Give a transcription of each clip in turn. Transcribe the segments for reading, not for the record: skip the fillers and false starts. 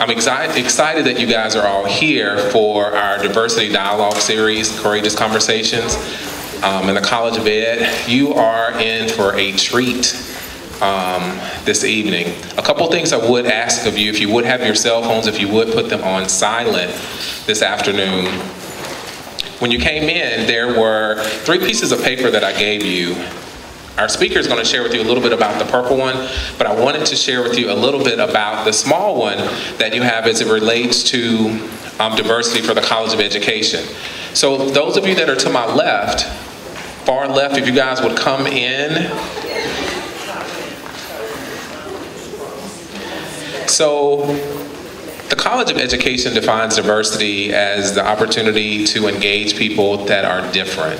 I'm excited that you guys are all here for our Diversity Dialogue series, Courageous Conversations. In the College of Ed, you are in for a treat this evening. A couple things I would ask of you, if you would have your cell phones, if you would put them on silent this afternoon. When you came in, there were 3 pieces of paper that I gave you. Our speaker is going to share with you a little bit about the purple one, but I wanted to share with you a little bit about the small one that you have as it relates to diversity for the College of Education. So those of you that are to my left, far left, if you guys would come in. So the College of Education defines diversity as the opportunity to engage people that are different.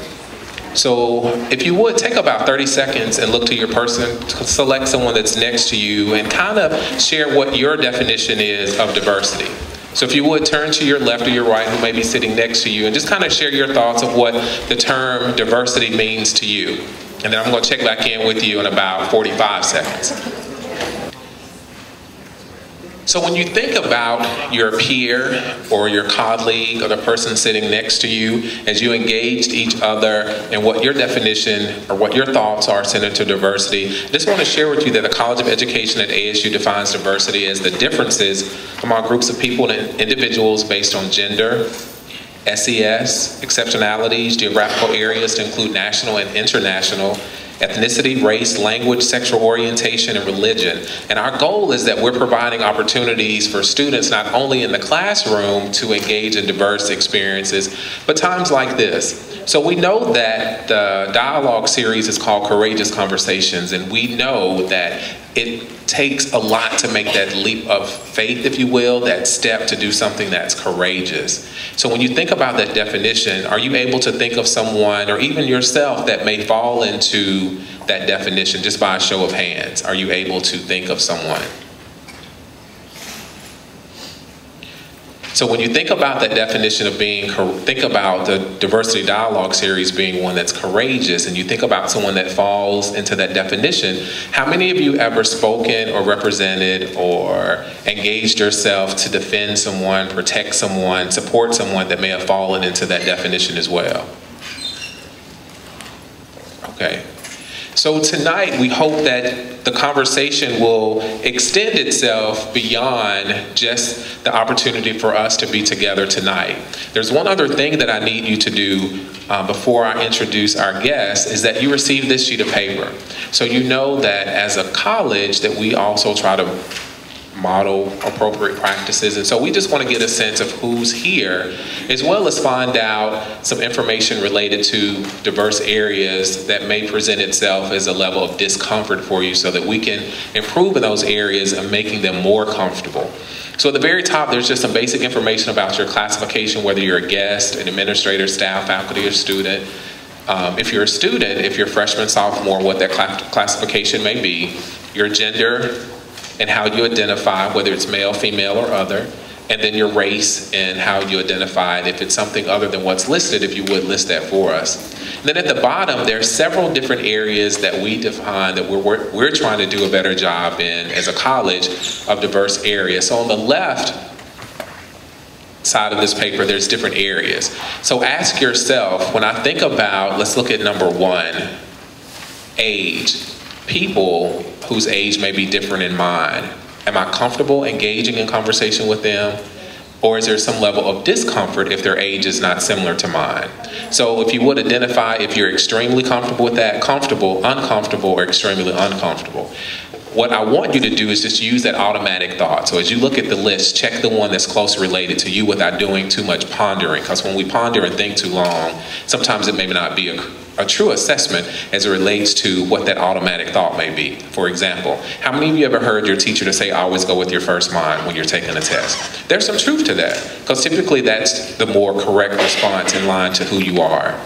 So if you would, take about 30 seconds and look to your person, select someone that's next to you and kind of share what your definition is of diversity. So if you would, turn to your left or your right who may be sitting next to you and just kind of share your thoughts of what the term diversity means to you. And then I'm going to check back in with you in about 45 seconds. So when you think about your peer or your colleague or the person sitting next to you as you engaged each other and what your definition or what your thoughts are centered to diversity, I just want to share with you that the College of Education at ASU defines diversity as the differences among groups of people and individuals based on gender, SES, exceptionalities, geographical areas to include national and international, ethnicity, race, language, sexual orientation, and religion. And our goal is that we're providing opportunities for students not only in the classroom to engage in diverse experiences, but times like this. So we know that the dialogue series is called Courageous Conversations, and we know that it takes a lot to make that leap of faith, if you will, that step to do something that's courageous. So when you think about that definition, are you able to think of someone or even yourself that may fall into that definition just by a show of hands? Are you able to think of someone? So when you think about that definition of think about the Diversity Dialogue series being one that's courageous, and you think about someone that falls into that definition, how many of you ever spoken or represented or engaged yourself to defend someone, protect someone, support someone that may have fallen into that definition as well? Okay. So tonight, we hope that the conversation will extend itself beyond just the opportunity for us to be together tonight. There's one other thing that I need you to do before I introduce our guest, is that you receive this sheet of paper. So you know that as a college that we also try to model appropriate practices, and so we just want to get a sense of who's here, as well as find out some information related to diverse areas that may present itself as a level of discomfort for you so that we can improve in those areas and making them more comfortable. So at the very top, there's just some basic information about your classification, whether you're a guest, an administrator, staff, faculty, or student. If you're a student, if you're freshman, sophomore, what that classification may be, your gender, and how you identify, whether it's male, female, or other, and then your race and how you identify, and if it's something other than what's listed, if you would list that for us. And then at the bottom, there are several different areas that we define that we're trying to do a better job in as a college of diverse areas. So on the left side of this paper, there's different areas. So ask yourself, when I think about, let's look at number 1, age. People whose age may be different in mine. Am I comfortable engaging in conversation with them? Or is there some level of discomfort if their age is not similar to mine? So if you would identify if you're extremely comfortable with that, comfortable, uncomfortable, or extremely uncomfortable. What I want you to do is just use that automatic thought. So as you look at the list, check the one that's closely related to you without doing too much pondering. Because when we ponder and think too long, sometimes it may not be a true assessment as it relates to what that automatic thought may be. For example, how many of you ever heard your teacher to say, always go with your first mind when you're taking a test? There's some truth to that, because typically that's the more correct response in line to who you are.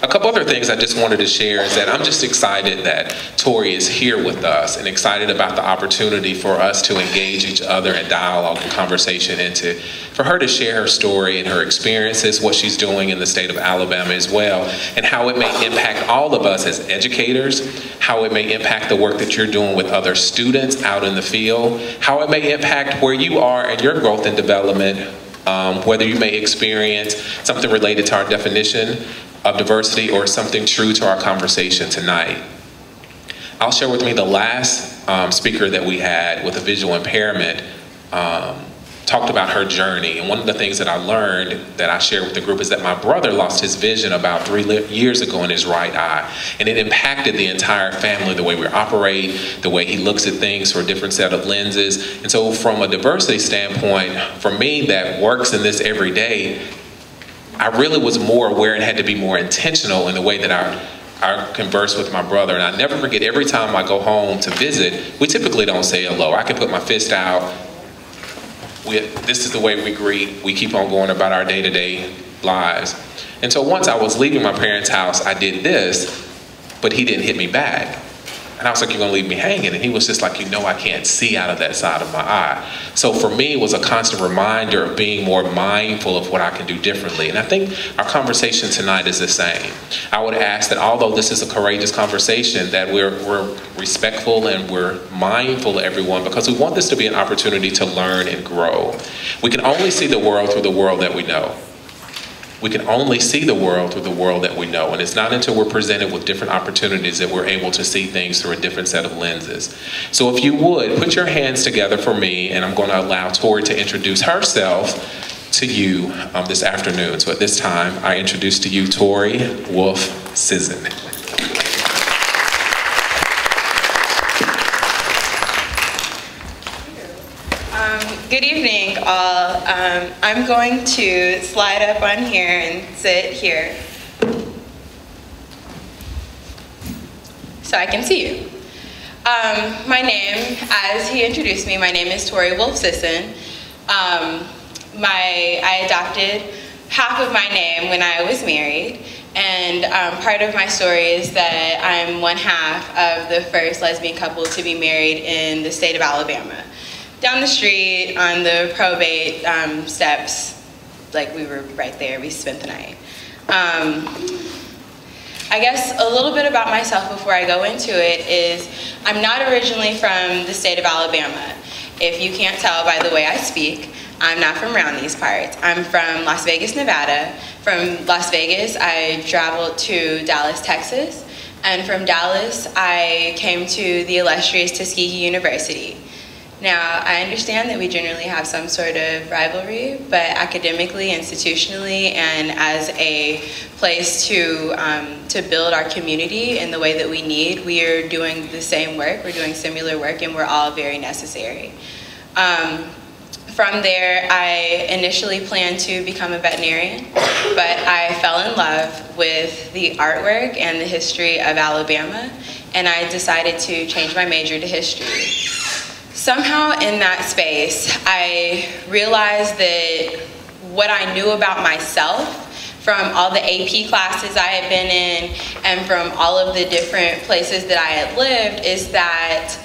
A couple other things I just wanted to share is that I'm just excited that Tori is here with us and excited about the opportunity for us to engage each other in dialogue and conversation and for her to share her story and her experiences, what she's doing in the state of Alabama as well, and how it may impact all of us as educators, how it may impact the work that you're doing with other students out in the field, how it may impact where you are in your growth and development, whether you may experience something related to our definition of diversity or something true to our conversation tonight. I'll share with me the last speaker that we had with a visual impairment talked about her journey. And one of the things that I learned that I shared with the group is that my brother lost his vision about 3 years ago in his right eye. And it impacted the entire family, the way we operate, the way he looks at things through a different set of lenses. And so from a diversity standpoint, for me that works in this every day, I really was more aware and had to be more intentional in the way that I converse with my brother. And I never forget, every time I go home to visit, we typically don't say hello. I can put my fist out. This is the way we greet. We keep on going about our day-to-day lives. And so once I was leaving my parents' house, I did this, but he didn't hit me back. And I was like, "You're gonna leave me hanging?" And he was just like, "You know I can't see out of that side of my eye." So for me, it was a constant reminder of being more mindful of what I can do differently. And I think our conversation tonight is the same. I would ask that although this is a courageous conversation, that we're respectful and we're mindful of everyone, because we want this to be an opportunity to learn and grow. We can only see the world through the world that we know. We can only see the world through the world that we know. And it's not until we're presented with different opportunities that we're able to see things through a different set of lenses. So if you would, put your hands together for me, and I'm going to allow Tori to introduce herself to you this afternoon. So at this time, I introduce to you Tori Wolf-Sisson. Good evening, all. I'm going to slide up on here and sit here so I can see you. My name, as he introduced me, my name is Tori Wolf-Sisson. I adopted half of my name when I was married, and part of my story is that I'm one half of the first lesbian couple to be married in the state of Alabama. Down the street on the probate steps, like we were right there, we spent the night. I guess a little bit about myself before I go into it is I'm not originally from the state of Alabama. If you can't tell by the way I speak, I'm not from around these parts. I'm from Las Vegas, Nevada. From Las Vegas, I traveled to Dallas, Texas. And from Dallas, I came to the illustrious Tuskegee University. Now, I understand that we generally have some sort of rivalry, but academically, institutionally, and as a place to build our community in the way that we need, we are doing the same work, we're doing similar work, and we're all very necessary. From there, I initially planned to become a veterinarian, but I fell in love with the artwork and the history of Alabama, and I decided to change my major to history. Somehow in that space, I realized that what I knew about myself from all the AP classes I had been in and from all of the different places that I had lived is that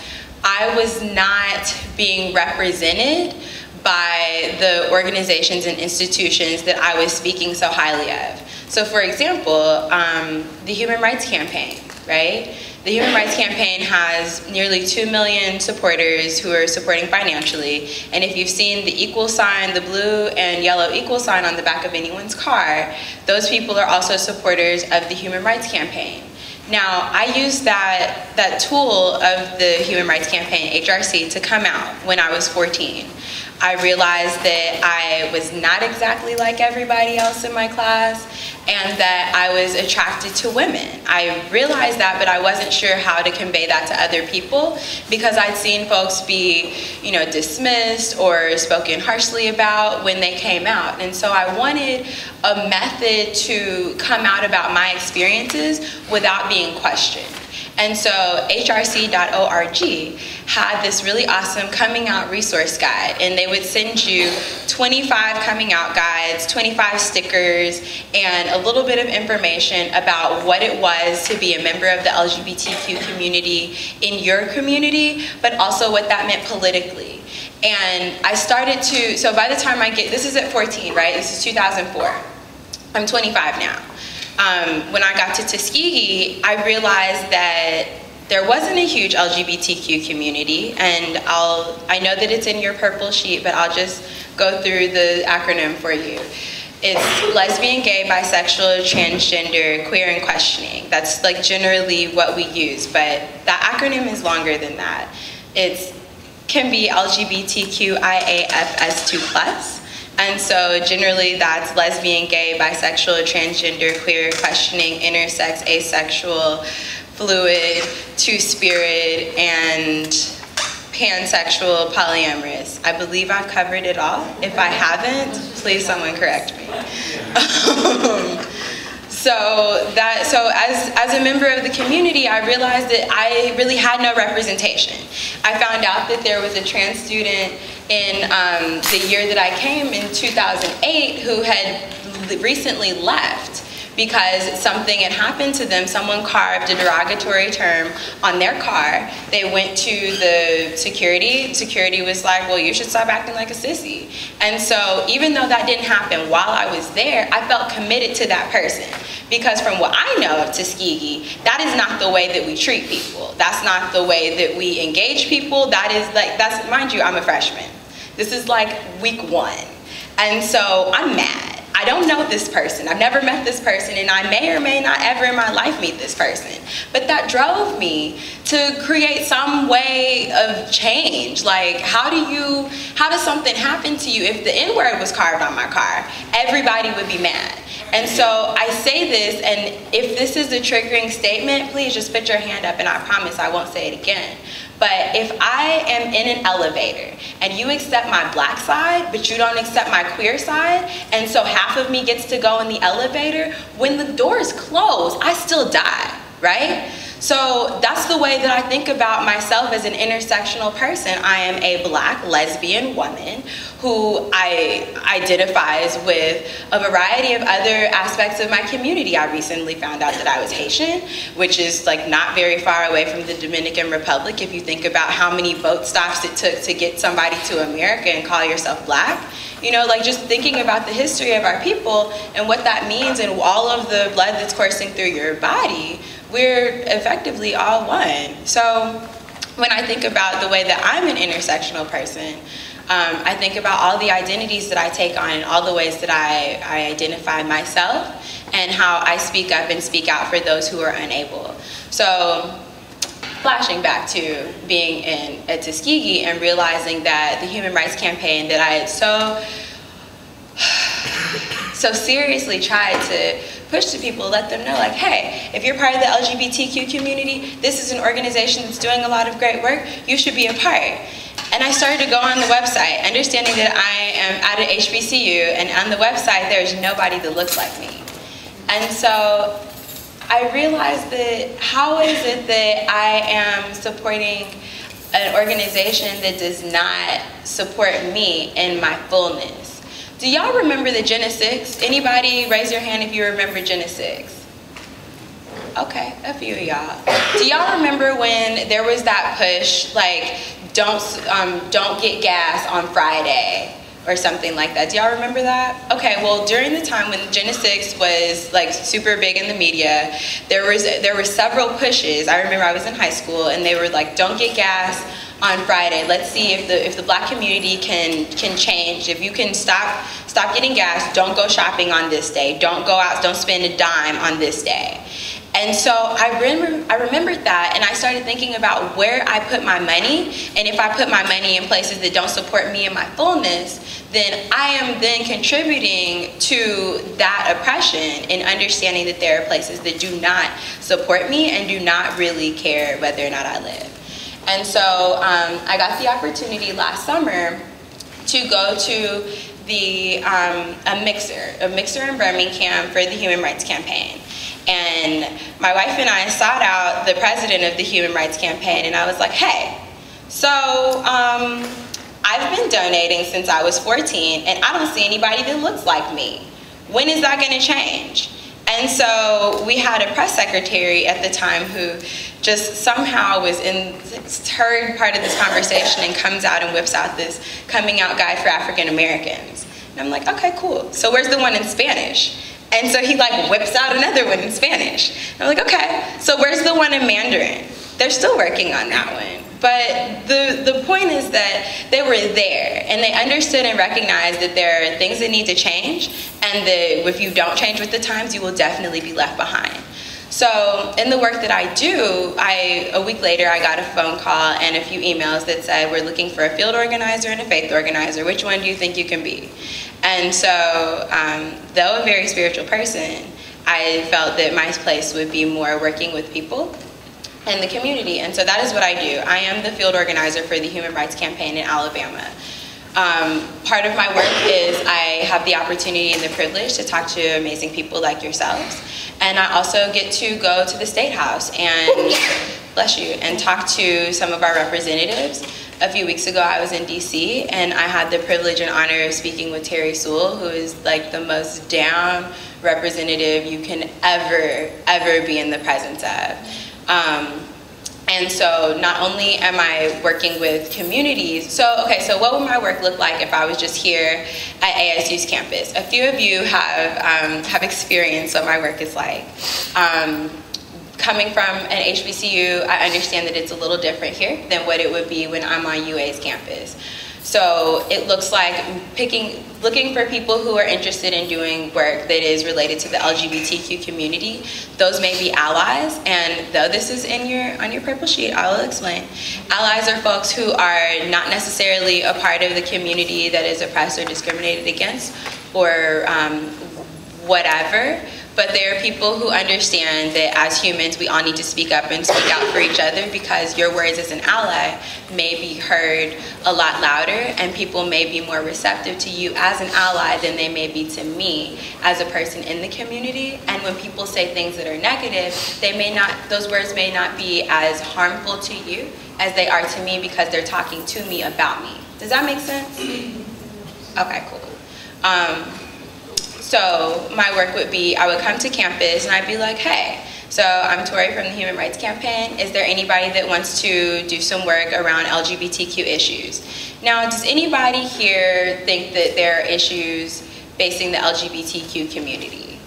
I was not being represented by the organizations and institutions that I was speaking so highly of. So for example, the Human Rights Campaign, right? The Human Rights Campaign has nearly 2 million supporters who are supporting financially. And if you've seen the equal sign, the blue and yellow equal sign on the back of anyone's car, those people are also supporters of the Human Rights Campaign. Now, I used that tool of the Human Rights Campaign, HRC, to come out when I was 14. I realized that I was not exactly like everybody else in my class and that I was attracted to women. I realized that, but I wasn't sure how to convey that to other people because I'd seen folks be, dismissed or spoken harshly about when they came out. And so I wanted a method to come out about my experiences without being questioned. And so hrc.org had this really awesome coming out resource guide, and they would send you 25 coming out guides, 25 stickers, and a little bit of information about what it was to be a member of the LGBTQ community in your community, but also what that meant politically. And I started to, so by the time I get, this is at 14, right? This is 2004. I'm 25 now. When I got to Tuskegee, I realized that there wasn't a huge LGBTQ community, and I know that it's in your purple sheet, but I'll just go through the acronym for you. It's lesbian, gay, bisexual, transgender, queer, and questioning. That's like generally what we use, but that acronym is longer than that. It can be LGBTQIAFS2+. And so generally that's lesbian, gay, bisexual, transgender, queer, questioning, intersex, asexual, fluid, two-spirit, and pansexual, polyamorous. I believe I've covered it all. If I haven't, please someone correct me. So as a member of the community, I realized that I really had no representation. I found out that there was a trans student in the year that I came in 2008 who had recently left because something had happened to them. Someone carved a derogatory term on their car. They went to the security. Security was like, well, you should stop acting like a sissy. And so even though that didn't happen while I was there, I felt committed to that person. Because from what I know of Tuskegee, that is not the way that we treat people. That's not the way that we engage people. That is like, that's, mind you, I'm a freshman. This is like week 1. And so I'm mad. I don't know this person. I've never met this person, and I may or may not ever in my life meet this person. But that drove me to create some way of change. Like, how does something happen to you? If the N-word was carved on my car, everybody would be mad. And so I say this, and if this is a triggering statement, please just put your hand up, and I promise I won't say it again. But if I am in an elevator and you accept my black side, but you don't accept my queer side, and so half of me gets to go in the elevator, when the doors close, I still die, right? So that's the way that I think about myself as an intersectional person. I am a black lesbian woman who identifies with a variety of other aspects of my community. I recently found out that I was Haitian, which is like not very far away from the Dominican Republic if you think about how many boat stops it took to get somebody to America and call yourself black. You know, like just thinking about the history of our people and what that means and all of the blood that's coursing through your body, we're effectively all one. So when I think about the way that I'm an intersectional person, I think about all the identities that I take on and all the ways that I identify myself and how I speak up and speak out for those who are unable. So flashing back to being at Tuskegee and realizing that the Human Rights Campaign that I had so seriously tried to push to people, let them know, like, hey, if you're part of the LGBTQ community, this is an organization that's doing a lot of great work, you should be a part. And I started to go on the website, understanding that I am at an HBCU, and on the website there's nobody that looks like me. And so I realized that how is it that I am supporting an organization that does not support me in my fullness? Do y'all remember the Jena 6? Anybody raise your hand if you remember Jena 6? Okay, a few of y'all. Do y'all remember when there was that push, like, don't get gas on Friday or something like that? Do y'all remember that? Okay, well, during the time when Jena 6 was like super big in the media, there were several pushes. I remember I was in high school and they were like, don't get gas on Friday. Let's see if the black community can change. If you can stop getting gas, don't go shopping on this day. Don't go out, don't spend a dime on this day. And so I remembered that, and I started thinking about where I put my money, and if I put my money in places that don't support me in my fullness, then I am then contributing to that oppression and understanding that there are places that do not support me and do not really care whether or not I live. And so I got the opportunity last summer to go to a mixer in Birmingham for the Human Rights Campaign. And my wife and I sought out the president of the Human Rights Campaign, and I was like, hey, so I've been donating since I was 14, and I don't see anybody that looks like me. When is that going to change? And so we had a press secretary at the time who just somehow was heard part of this conversation and comes out and whips out this coming out guide for African Americans. And I'm like, okay, cool. So where's the one in Spanish? And so he like whips out another one in Spanish. And I'm like, okay, so where's the one in Mandarin? They're still working on that one. But the point is that they were there, and they understood and recognized that there are things that need to change, and that if you don't change with the times, you will definitely be left behind. So in the work that I do, a week later, I got a phone call and a few emails that said, we're looking for a field organizer and a faith organizer. Which one do you think you can be? And so, though a very spiritual person, I felt that my place would be more working with people in the community. And so that is what I do. I am the field organizer for the Human Rights Campaign in Alabama. Part of my work is I have the opportunity and the privilege to talk to amazing people like yourselves. And I also get to go to the State House and, bless you, and talk to some of our representatives. A few weeks ago, I was in DC, and I had the privilege and honor of speaking with Terry Sewell, who is like the most down representative you can ever be in the presence of. And so not only am I working with communities, so what would my work look like if I was just here at ASU's campus? A few of you have experienced what my work is like. Coming from an HBCU, I understand that it's a little different here than what it would be when I'm on UA's campus. So it looks like looking for people who are interested in doing work that is related to the LGBTQ community. Those may be allies, and though this is on your purple sheet, I will explain. Allies are folks who are not necessarily a part of the community that is oppressed or discriminated against, or whatever. But there are people who understand that as humans, we all need to speak up and speak out for each other, because your words as an ally may be heard a lot louder, and people may be more receptive to you as an ally than they may be to me as a person in the community. And when people say things that are negative, those words may not be as harmful to you as they are to me, because they're talking to me about me. Does that make sense? Okay, cool. So my work would be, I would come to campus and I'd be like, hey, so I'm Tori from the Human Rights Campaign. Is there anybody that wants to do some work around LGBTQ issues? Now, does anybody here think that there are issues facing the LGBTQ community?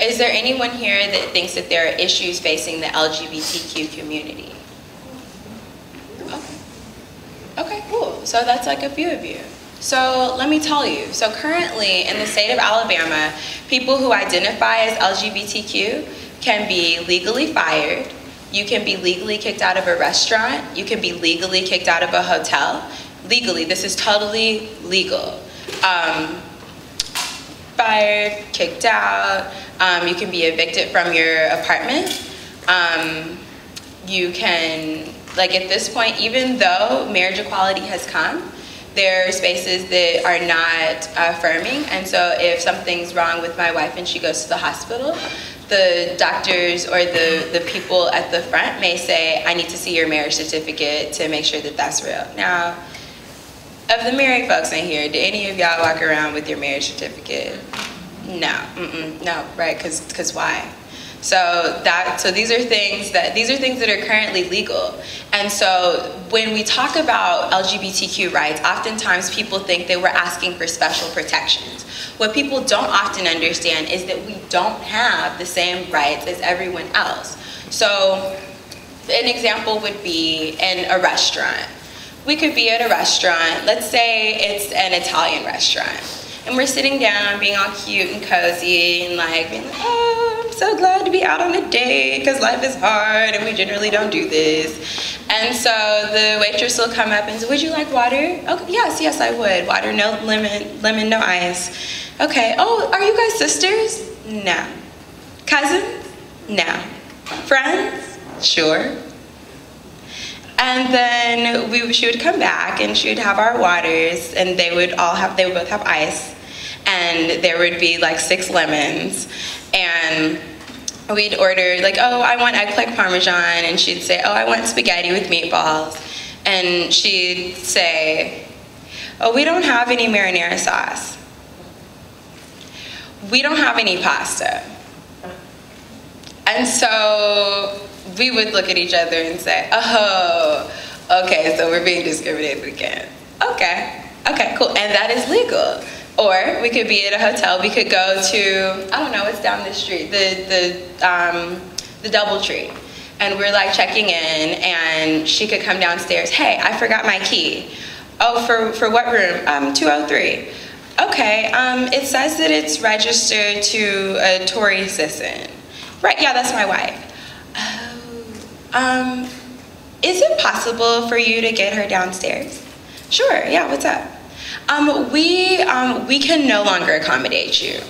Is there anyone here that thinks that there are issues facing the LGBTQ community? Okay, cool. So that's like a few of you. So let me tell you, so currently in the state of Alabama, people who identify as LGBTQ can be legally fired, you can be legally kicked out of a restaurant, you can be legally kicked out of a hotel. Legally, this is totally legal. Fired, kicked out, you can be evicted from your apartment. You can, like at this point, even though marriage equality has come, there are spaces that are not affirming, and so if something's wrong with my wife and she goes to the hospital, the doctors or the people at the front may say, I need to see your marriage certificate to make sure that that's real. Now, of the married folks in here, do any of y'all walk around with your marriage certificate? No, no, right, because why? So these are things that are currently legal. And so when we talk about LGBTQ rights, oftentimes people think that we're asking for special protections. What people don't often understand is that we don't have the same rights as everyone else. So an example would be in a restaurant. We could be at a restaurant, let's say it's an Italian restaurant, and we're sitting down being all cute and cozy and like, oh, I'm so glad to be out on a date because life is hard and we generally don't do this. And so the waitress will come up and say, would you like water? Oh, yes, I would. Water, no lemon, no ice. Okay, oh, are you guys sisters? No. Cousins? No. Friends? Sure. And then she would come back and she would have our waters, and they would both have ice. and there would be like 6 lemons, and we'd order like, oh, I want eggplant parmesan, and she'd say, oh, I want spaghetti with meatballs, and she'd say, oh, we don't have any marinara sauce. We don't have any pasta. And so we would look at each other and say, oh, okay, so we're being discriminated against. Okay, cool, and that is legal. Or we could be at a hotel, we could go to, I don't know, what's down the street, the DoubleTree. And we're like checking in, and she could come downstairs, hey, I forgot my key. Oh, for what room? 203. Okay, it says that it's registered to a Tory assistant. Right, yeah, that's my wife. Oh, is it possible for you to get her downstairs? Sure, yeah, what's up? We can no longer accommodate you.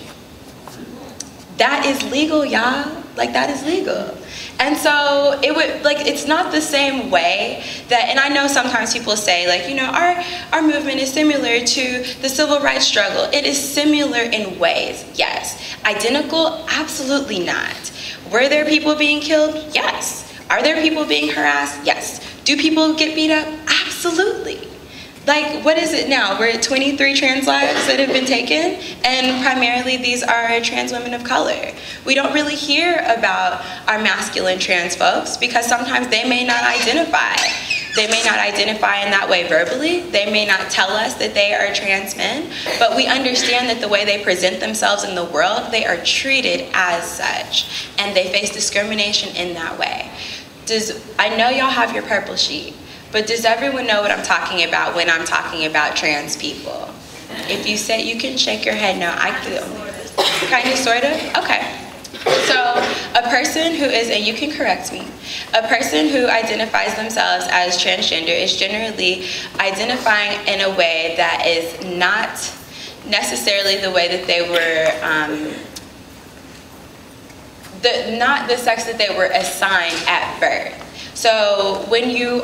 That is legal, y'all. Like, that is legal. And so it would, like, it's not the same way that, and I know sometimes people say, like, you know, our movement is similar to the civil rights struggle. It is similar in ways, yes. Identical? Absolutely not. Were there people being killed? Yes. Are there people being harassed? Yes. Do people get beat up? Absolutely. Like, what is it now? We're at 23 trans lives that have been taken, and primarily these are trans women of color. We don't really hear about our masculine trans folks because sometimes they may not identify. They may not identify in that way verbally. They may not tell us that they are trans men, but we understand that the way they present themselves in the world, they are treated as such, and they face discrimination in that way. I know y'all have your purple sheet, but does everyone know what I'm talking about when I'm talking about trans people? If you say, you can shake your head no, I feel. Kind of, sort of? Okay. So a person who is, and you can correct me, a person who identifies themselves as transgender is generally identifying in a way that is not necessarily the way that they were, not the sex that they were assigned at birth. So when you're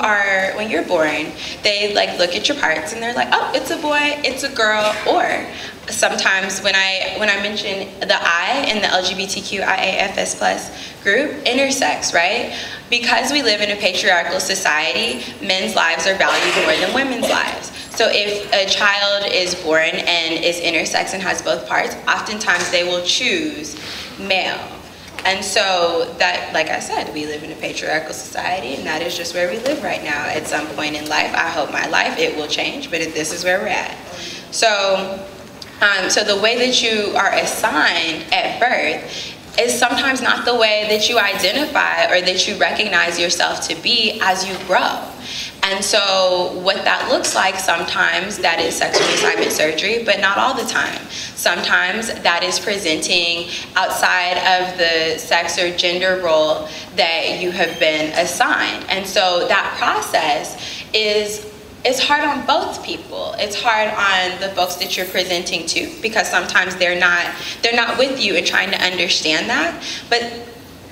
born, they like look at your parts and they're like, oh, it's a boy, it's a girl, or sometimes when I mention the I in the LGBTQIAFS+ group, intersex, right? Because we live in a patriarchal society, men's lives are valued more than women's lives. So if a child is born and is intersex and has both parts, oftentimes they will choose male. And so that, like I said, we live in a patriarchal society, and that is just where we live right now. At some point in life, I hope my life, it will change, but this is where we're at. So, so the way that you are assigned at birth is sometimes not the way that you identify or that you recognize yourself to be as you grow. And so what that looks like, sometimes that is sexual assignment surgery, but not all the time. Sometimes that is presenting outside of the sex or gender role that you have been assigned. And so that process it's hard on both people. It's hard on the folks that you're presenting to, because sometimes they're not with you and trying to understand that. But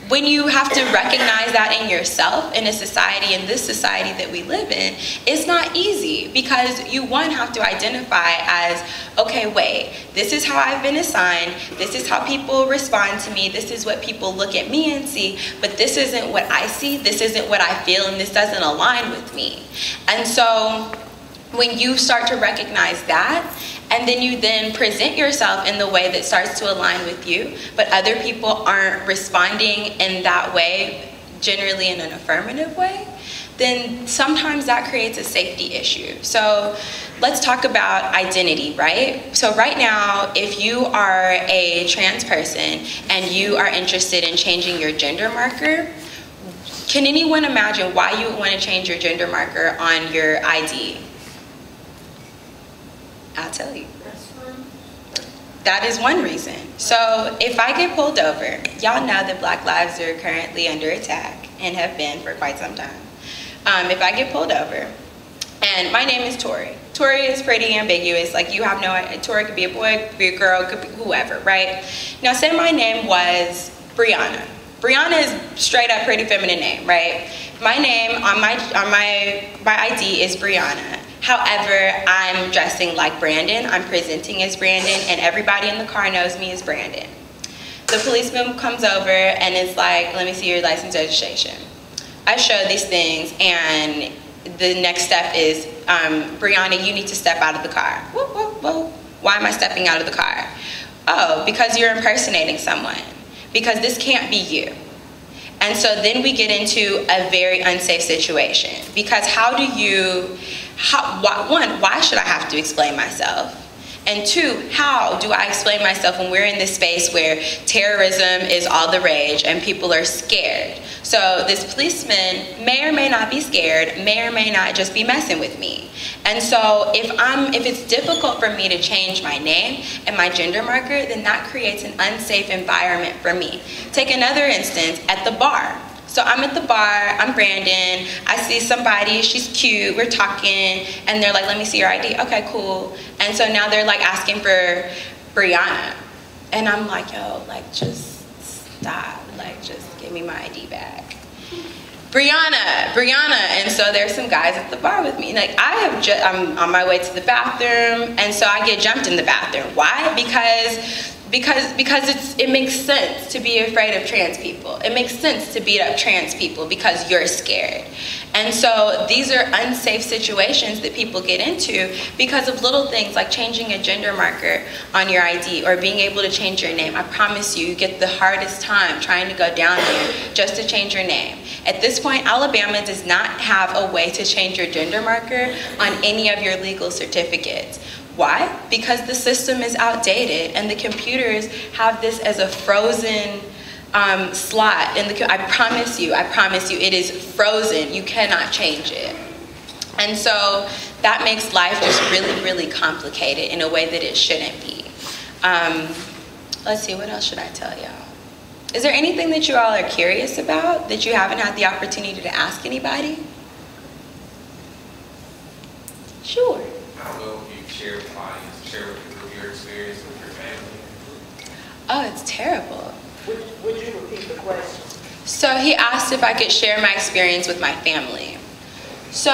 when you have to recognize that in yourself, in a society, in this society that we live in, it's not easy, because you, one, have to identify as, okay, wait, this is how I've been assigned, this is how people respond to me, this is what people look at me and see, but this isn't what I see, this isn't what I feel, and this doesn't align with me. And so when you start to recognize that, and then you then present yourself in the way that starts to align with you, but other people aren't responding in that way, generally in an affirmative way, then sometimes that creates a safety issue. So let's talk about identity, right? So right now, if you are a trans person and you are interested in changing your gender marker, can anyone imagine why you would want to change your gender marker on your ID? I'll tell you. That is one reason. So if I get pulled over, y'all know that Black lives are currently under attack and have been for quite some time. If I get pulled over, and my name is Tori. Tori is pretty ambiguous. Like, you have no, Tori could be a boy, could be a girl, could be whoever, right? Now say my name was Brianna. Brianna is straight up pretty feminine name, right? My name on my ID is Brianna. However, I'm dressing like Brandon, I'm presenting as Brandon, and everybody in the car knows me as Brandon. The policeman comes over and is like, let me see your license registration. I show these things, and the next step is, Brianna, you need to step out of the car. Whoa, whoa, whoa. Why am I stepping out of the car? Oh, because you're impersonating someone. Because this can't be you. And so then we get into a very unsafe situation. Because why should I have to explain myself? And two, how do I explain myself when we're in this space where terrorism is all the rage and people are scared? So this policeman may or may not be scared, may or may not just be messing with me. And so if it's difficult for me to change my name and my gender marker, then that creates an unsafe environment for me. Take another instance at the bar. So I'm at the bar, I'm Brandon, I see somebody, she's cute, we're talking, and they're like, let me see your ID. Okay, cool. And so now they're like asking for Brianna. And I'm like, yo, like just stop, like just give me my ID back. Brianna. And so there's some guys at the bar with me. Like I'm on my way to the bathroom, and so I get jumped in the bathroom. Why? Because it makes sense to be afraid of trans people. It makes sense to beat up trans people because you're scared. And so these are unsafe situations that people get into because of little things like changing a gender marker on your ID or being able to change your name. I promise you get the hardest time trying to go down here just to change your name. At this point, Alabama does not have a way to change your gender marker on any of your legal certificates. Why? Because the system is outdated and the computers have this as a frozen slot. I promise you, it is frozen. You cannot change it. And so that makes life just really, really complicated in a way that it shouldn't be. Let's see, what else should I tell y'all? Is there anything that you all are curious about that you haven't had the opportunity to ask anybody? Sure. How well you share with clients, share with your experience with your family? Oh, it's terrible. Would you repeat the question? So he asked if I could share my experience with my family. So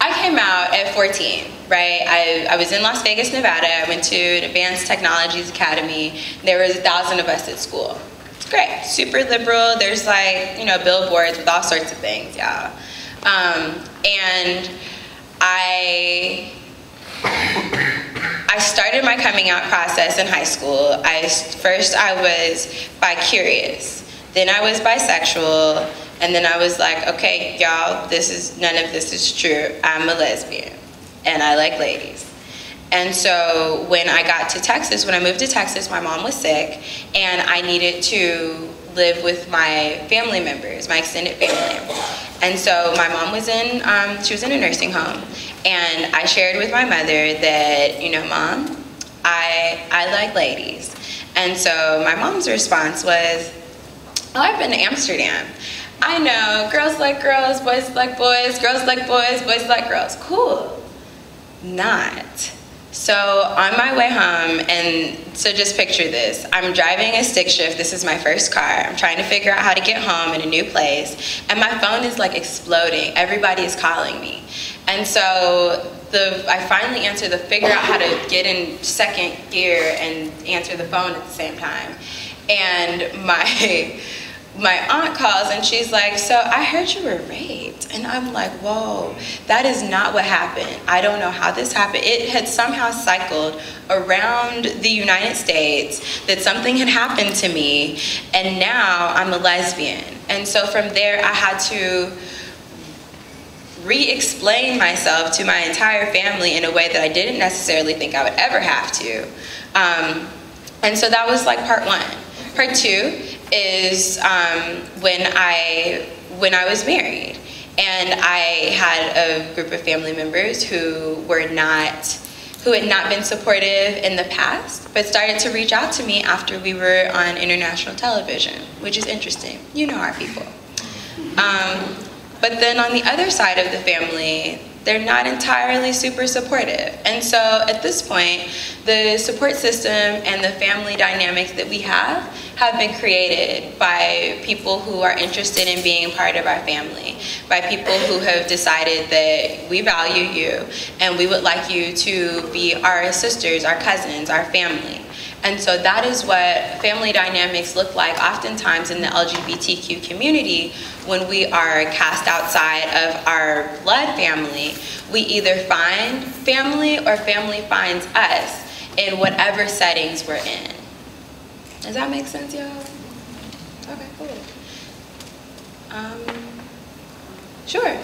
I came out at 14, right? I was in Las Vegas, Nevada. I went to an Advanced Technologies Academy. There was 1,000 of us at school. It's great, super liberal. There's like, billboards with all sorts of things, y'all. And I started my coming out process in high school. First I was bi-curious, then I was bisexual, and then I was like, okay, y'all, none of this is true. I'm a lesbian, and I like ladies. And so when I moved to Texas, my mom was sick, and I needed to live with my family members, my extended family. And so my mom was she was in a nursing home, and I shared with my mother that, Mom, I like ladies. And so my mom's response was, oh, I've been to Amsterdam. I know, girls like girls, boys like boys, girls like boys, boys like girls. Cool. Not. So on my way home, and so just picture this, I'm driving a stick shift, this is my first car, I'm trying to figure out how to get home in a new place, and my phone is like exploding, everybody is calling me. And so I finally figure out how to get in second gear and answer the phone at the same time. And my aunt calls and she's like, so I heard you were raped. And I'm like, whoa, that is not what happened. I don't know how this happened. It had somehow cycled around the United States that something had happened to me, and now I'm a lesbian. And so from there, I had to re-explain myself to my entire family in a way that I didn't necessarily think I would ever have to. And so that was like part one. Part two is when I was married, and I had a group of family members who had not been supportive in the past, but started to reach out to me after we were on international television, which is interesting. You know our people. But then on the other side of the family, they're not entirely super supportive. And so at this point, the support system and the family dynamics that we have been created by people who are interested in being part of our family, by people who have decided that we value you and we would like you to be our sisters, our cousins, our family. And so that is what family dynamics look like oftentimes in the LGBTQ community. When we are cast outside of our blood family, we either find family or family finds us in whatever settings we're in. Does that make sense, y'all? Okay, cool. Sure.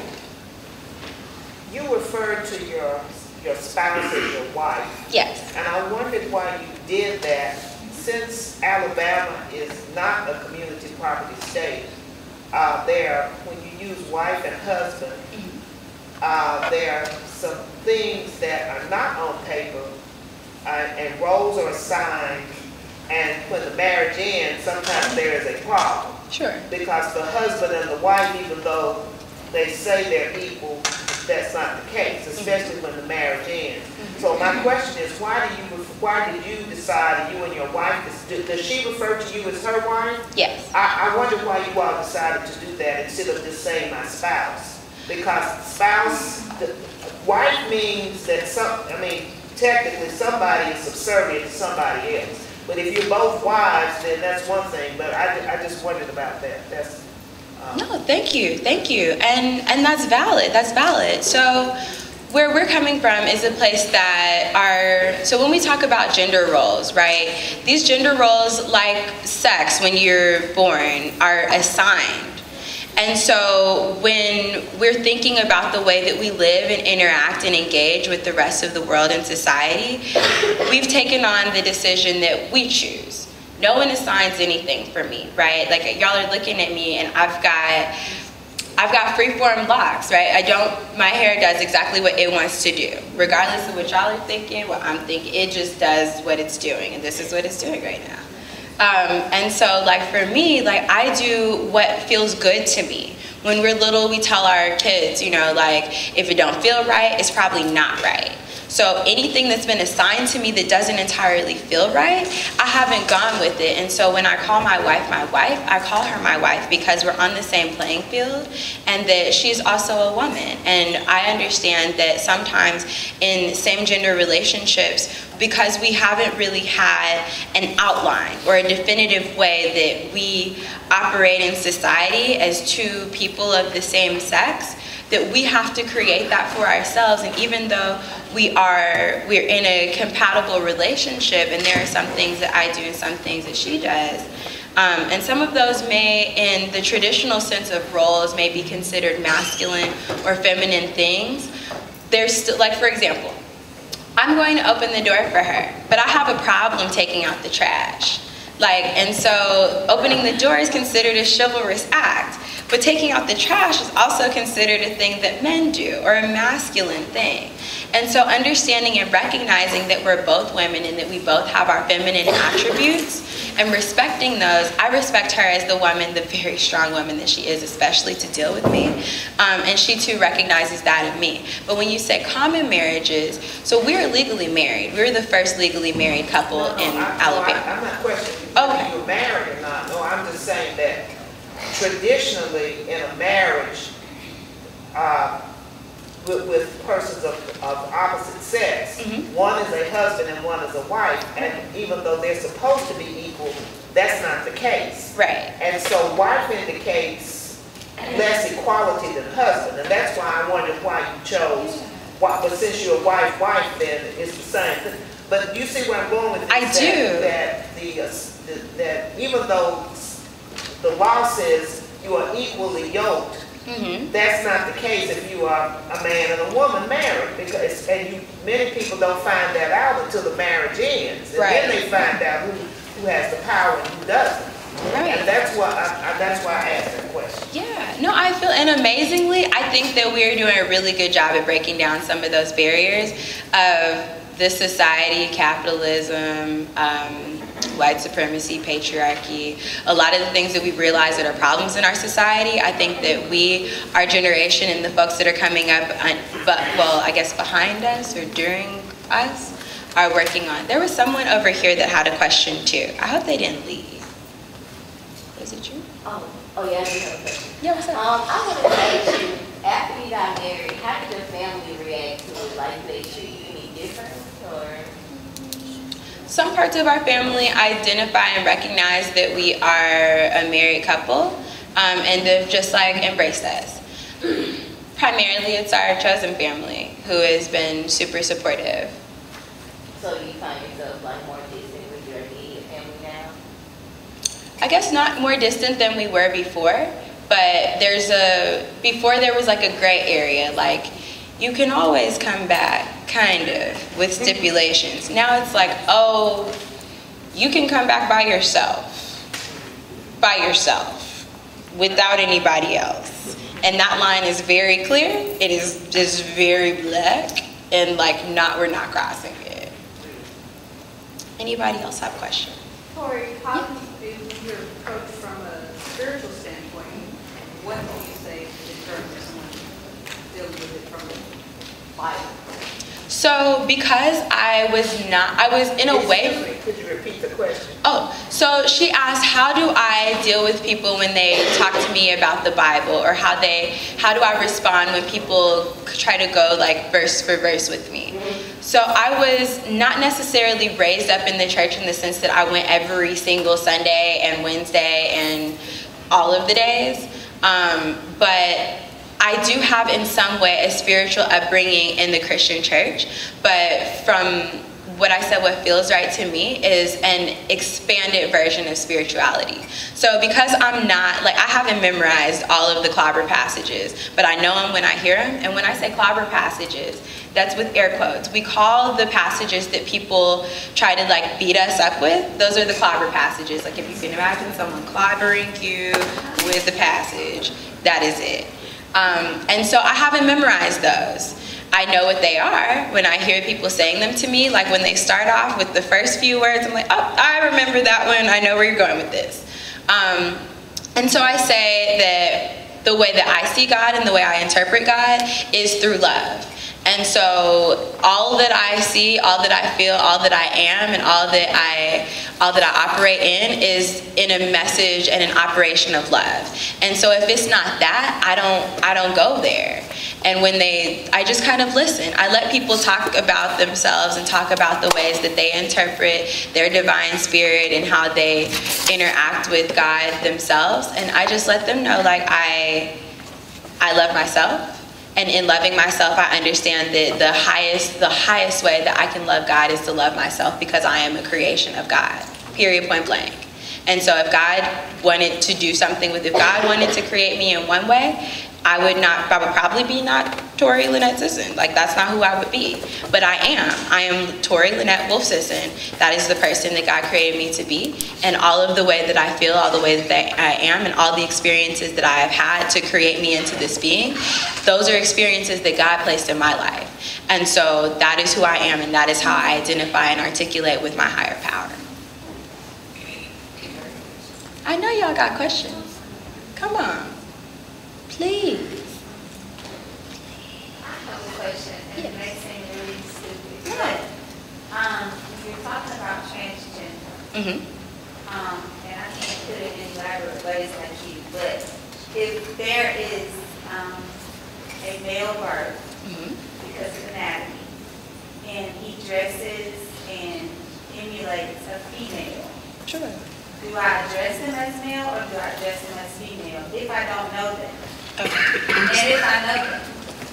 You referred to your spouse as your wife. Yes. And I wondered why you did that. Since Alabama is not a community property state, when you use wife and husband, there are some things that are not on paper, and roles are assigned, and when the marriage ends, sometimes there is a problem. Sure. Because the husband and the wife, even though they say they're equal, that's not the case, especially when the marriage ends. So my question is, why did you decide that you and your wife, does she refer to you as her wife? Yes. I wonder why you all decided to do that instead of just saying my spouse. Because wife means that technically somebody is subservient to somebody else. But if you're both wives, then that's one thing. But I just wondered about that. That's No, thank you, and that's valid. That's valid. So, where we're coming from is a place that so when we talk about gender roles, right? These gender roles, like sex when you're born, are assigned. And so when we're thinking about the way that we live and interact and engage with the rest of the world and society, we've taken on the decision that we choose. No one assigns anything for me, right? Like, y'all are looking at me and I've got free-form locks, right? My hair does exactly what it wants to do. Regardless of what y'all are thinking, what I'm thinking, it just does what it's doing, and this is what it's doing right now. And so, like, for me, like, I do what feels good to me. When we're little, we tell our kids, you know, like, if it don't feel right, it's probably not right. So anything that's been assigned to me that doesn't entirely feel right, I haven't gone with it. And so when I call my wife, I call her my wife because we're on the same playing field and that she's also a woman. And I understand that sometimes in same gender relationships, because we haven't really had an outline or a definitive way that we operate in society as two people of the same sex, that we have to create that for ourselves. And even though we're in a compatible relationship, and there are some things that I do and some things that she does, and some of those may, in the traditional sense of roles, may be considered masculine or feminine things. There's still, like, for example, I'm going to open the door for her, but I have a problem taking out the trash. And so opening the door is considered a chivalrous act, but taking out the trash is also considered a thing that men do, or a masculine thing. And so understanding and recognizing that we're both women and that we both have our feminine attributes and respecting those, I respect her as the woman, the very strong woman that she is, especially to deal with me. And she too recognizes that in me. But when you say common marriages, so we're legally married. We're the first legally married couple in Alabama. I'm not questioning Okay. if you're married or not. No, I'm just saying that traditionally in a marriage with persons of opposite sex, one is a husband and one is a wife, and even though they're supposed to be equal, that's not the case. Right. And so wife indicates less equality than husband, and that's why I wondered why you chose, but since you're a wife, then it's the same thing. But you see where I'm going with this? I do. That even though the law says you are equally yoked, that's not the case if you are a man and a woman married, because many people don't find that out until the marriage ends, and then they find out who has the power and who doesn't. Right. And that's why I asked that question. Yeah, no, I feel, and amazingly, I think that we're doing a really good job at breaking down some of those barriers of the society, capitalism, white supremacy, patriarchy, a lot of the things that we realize that are problems in our society. I think that we, our generation, and the folks that are coming up, well, I guess behind us or during us, are working on. There was someone over here that had a question too. I hope they didn't leave. Was it you? Oh yeah, I do have a question. Yeah, what's up? I want to ask you, after you got married, how did your family react to it? Like, they treat you any different, or? Some parts of our family identify and recognize that we are a married couple, and they've just like embraced us. Primarily, it's our chosen family who has been super supportive. So you find yourself like more distant with your immediate family now? I guess not more distant than we were before, but before there was like a gray area, like you can always come back, kind of, with stipulations. Now it's like, oh, you can come back by yourself, without anybody else. And that line is very clear. It is just very black, and like we're not crossing it. Anybody else have a question? Tori, how do you do your approach from a spiritual standpoint? What do you say to encourage someone dealing with it from the Bible? So because I was in a way. Could you repeat the question? Oh, so she asked, how do I deal with people when they talk to me about the Bible, or how do I respond when people try to go like verse for verse with me? So I was not necessarily raised up in the church in the sense that I went every single Sunday and Wednesday and all of the days, but I do have in some way a spiritual upbringing in the Christian church, but from what I said, what feels right to me is an expanded version of spirituality. So because I'm not, like, I haven't memorized all of the clobber passages, but I know them when I hear them. And when I say clobber passages, that's with air quotes. We call the passages that people try to like beat us up with, those are the clobber passages. Like if you can imagine someone clobbering you with the passage, that is it. And so I haven't memorized those. I know what they are when I hear people saying them to me. Like when they start off with the first few words, I'm like, oh, I remember that one. I know where you're going with this. And so I say that the way that I see God and the way I interpret God is through love. And so all that I see, all that I feel, all that I am, and all that I operate in is in a message and an operation of love. And so if it's not that, I don't go there. And when I just kind of listen. I let people talk about themselves and talk about the ways that they interpret their divine spirit and how they interact with God themselves. And I just let them know, like, I love myself. And in loving myself, I understand that the highest way that I can love God is to love myself, because I am a creation of God, period, point blank. And so if God wanted to do something if God wanted to create me in one way, I would probably be not Tori Lynette Sisson. Like, that's not who I would be. But I am Tori Lynette Wolfe Sisson. That is the person that God created me to be. And all of the way that I feel, all the way that I am, and all the experiences that I have had to create me into this being, those are experiences that God placed in my life. And so that is who I am, and that is how I identify and articulate with my higher power. I know y'all got questions. Come on. Please. I have a question, and it may seem really stupid, Yeah. but you're talking about transgender, and I can't put it in elaborate ways like you, but if there is a male birth because of anatomy, and he dresses and emulates a female, Sure. do I address him as male or do I address him as female if I don't know them? Okay. And if I know them?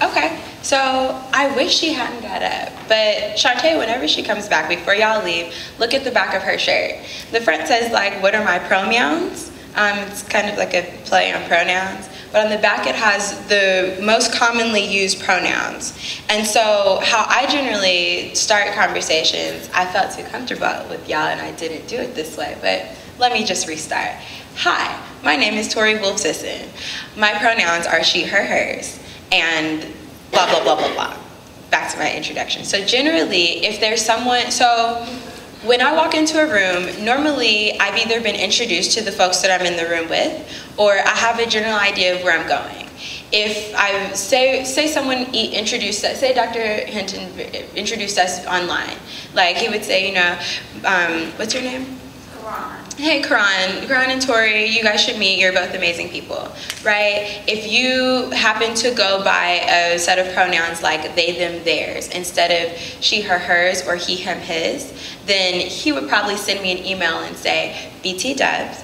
Okay, so I wish she hadn't got up, but Shantae, whenever she comes back, before y'all leave, look at the back of her shirt. The front says, like, what are my pronouns? It's kind of like a play on pronouns, but on the back it has the most commonly used pronouns. And so how I generally start conversations, I felt too comfortable with y'all and I didn't do it this way, but let me just restart. Hi, my name is Tori Wolfe Sisson. My pronouns are she, her, hers, and blah, blah, blah, blah, blah. Back to my introduction. So generally, if there's someone, so when I walk into a room, normally I've either been introduced to the folks that I'm in the room with, or I have a general idea of where I'm going. If I say someone introduced us, say Dr. Hinton introduced us online, like he would say, you know, what's your name? Karan. Hey, Karan and Tori, you guys should meet. You're both amazing people, right? If you happen to go by a set of pronouns like they, them, theirs, instead of she, her, hers, or he, him, his, then he would probably send me an email and say, BT Dubs,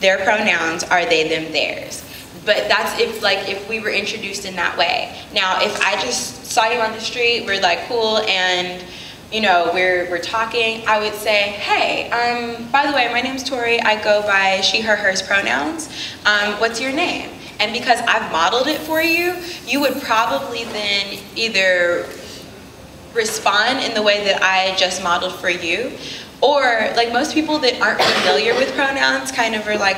their pronouns are they, them, theirs. But that's if we were introduced in that way. Now, if I just saw you on the street, we're like cool, and you know, we're talking, I would say, hey, by the way, my name's Tori. I go by she, her, hers pronouns. What's your name? And because I've modeled it for you, you would probably then either respond in the way that I just modeled for you, or like most people that aren't familiar with pronouns kind of are like,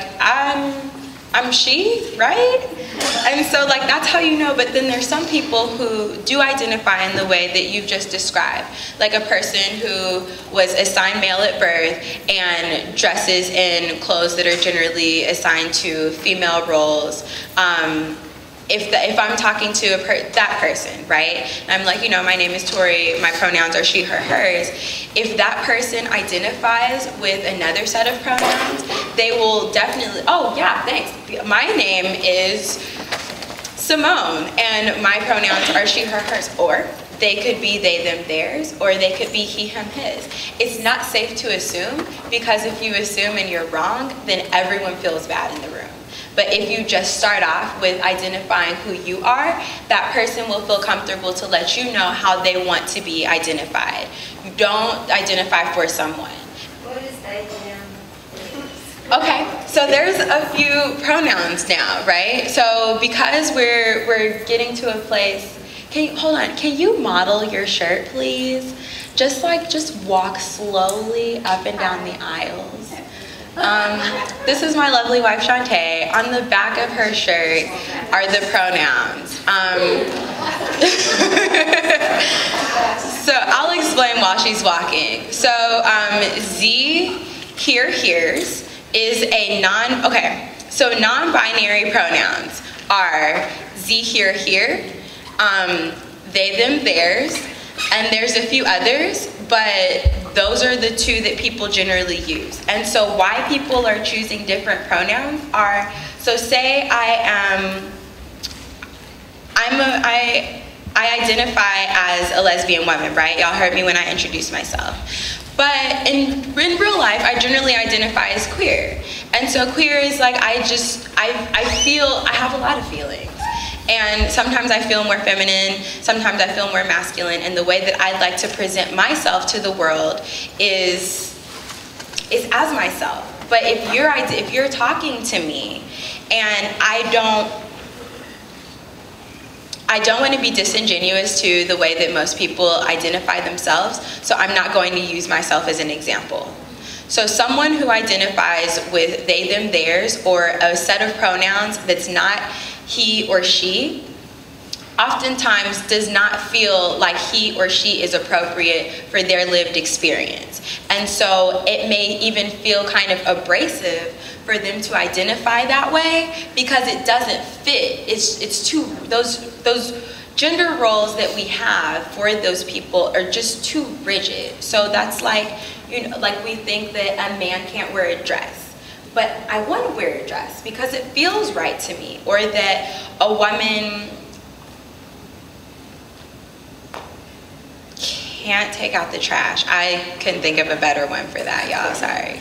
I'm she, right? And so like that's how you know, but then there's some people who do identify in the way that you've just described, like a person who was assigned male at birth and dresses in clothes that are generally assigned to female roles. If I'm talking to that person, right, and I'm like, you know, my name is Tori, my pronouns are she, her, hers, if that person identifies with another set of pronouns, they will definitely, oh yeah, thanks, my name is Simone, and my pronouns are she, her, hers, or they could be they, them, theirs, or they could be he, him, his. It's not safe to assume, because if you assume and you're wrong, then everyone feels bad in the room. But if you just start off with identifying who you are, that person will feel comfortable to let you know how they want to be identified. You don't identify for someone. What is they, them? Okay, so there's a few pronouns now, right? So because we're getting to a place, can you model your shirt, please? Just walk slowly up and down the aisles. This is my lovely wife, Shantae. On the back of her shirt are the pronouns. So I'll explain while she's walking. So Z, here, here's, is a so non-binary pronouns are Z, here, here, they, them, theirs, and there's a few others, but those are the two that people generally use. And so why people are choosing different pronouns are, so say I identify as a lesbian woman, right? Y'all heard me when I introduced myself. But in real life, I generally identify as queer. And so queer is like, I have a lot of feelings. And sometimes I feel more feminine, sometimes I feel more masculine, and the way that I'd like to present myself to the world is as myself. But if you're talking to me and I don't want to be disingenuous to the way that most people identify themselves, so I'm not going to use myself as an example. So someone who identifies with they, them, theirs, or a set of pronouns that's not he or she, oftentimes does not feel like he or she is appropriate for their lived experience. And so it may even feel kind of abrasive for them to identify that way because it doesn't fit. It's too, those gender roles that we have for those people are just too rigid. So that's like, you know, like we think that a man can't wear a dress. But I want to wear a dress because it feels right to me, or that a woman can't take out the trash. I couldn't think of a better one for that, y'all, sorry.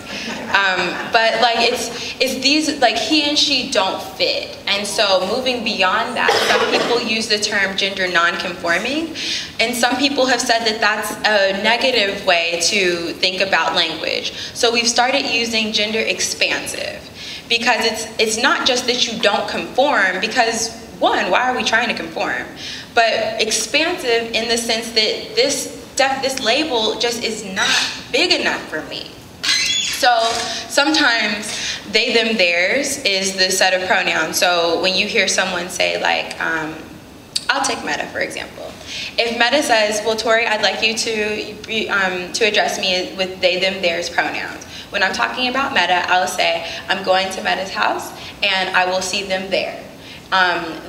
But like it's these, like he and she don't fit. And so moving beyond that, some people use the term gender non-conforming, and some people have said that that's a negative way to think about language. So we've started using gender expansive, because it's not just that you don't conform, because one, why are we trying to conform? But expansive in the sense that this label just is not big enough for me. So sometimes they, them, theirs is the set of pronouns. So when you hear someone say like, I'll take Meta for example. If Meta says, well, Tori, I'd like you to address me with they, them, theirs pronouns. When I'm talking about Meta, I'll say, I'm going to Meta's house and I will see them there.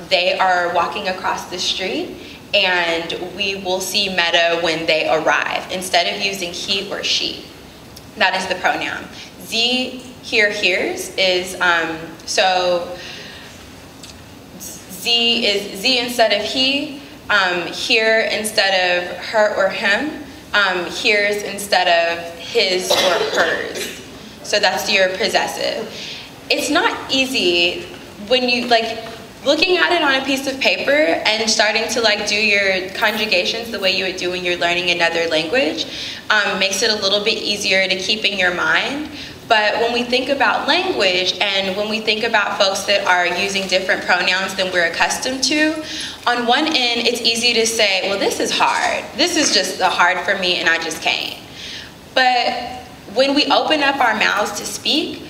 They are walking across the street and we will see Meta when they arrive, instead of using he or she. That is the pronoun. Z, here, hears is, so Z is Z instead of he, here instead of her or him, hears instead of his or hers. So that's your possessive. It's not easy when you, like, looking at it on a piece of paper and starting to like do your conjugations the way you would do when you're learning another language makes it a little bit easier to keep in your mind. But when we think about language and when we think about folks that are using different pronouns than we're accustomed to, on one end it's easy to say, well, this is hard. This is just hard for me and I just can't. But when we open up our mouths to speak,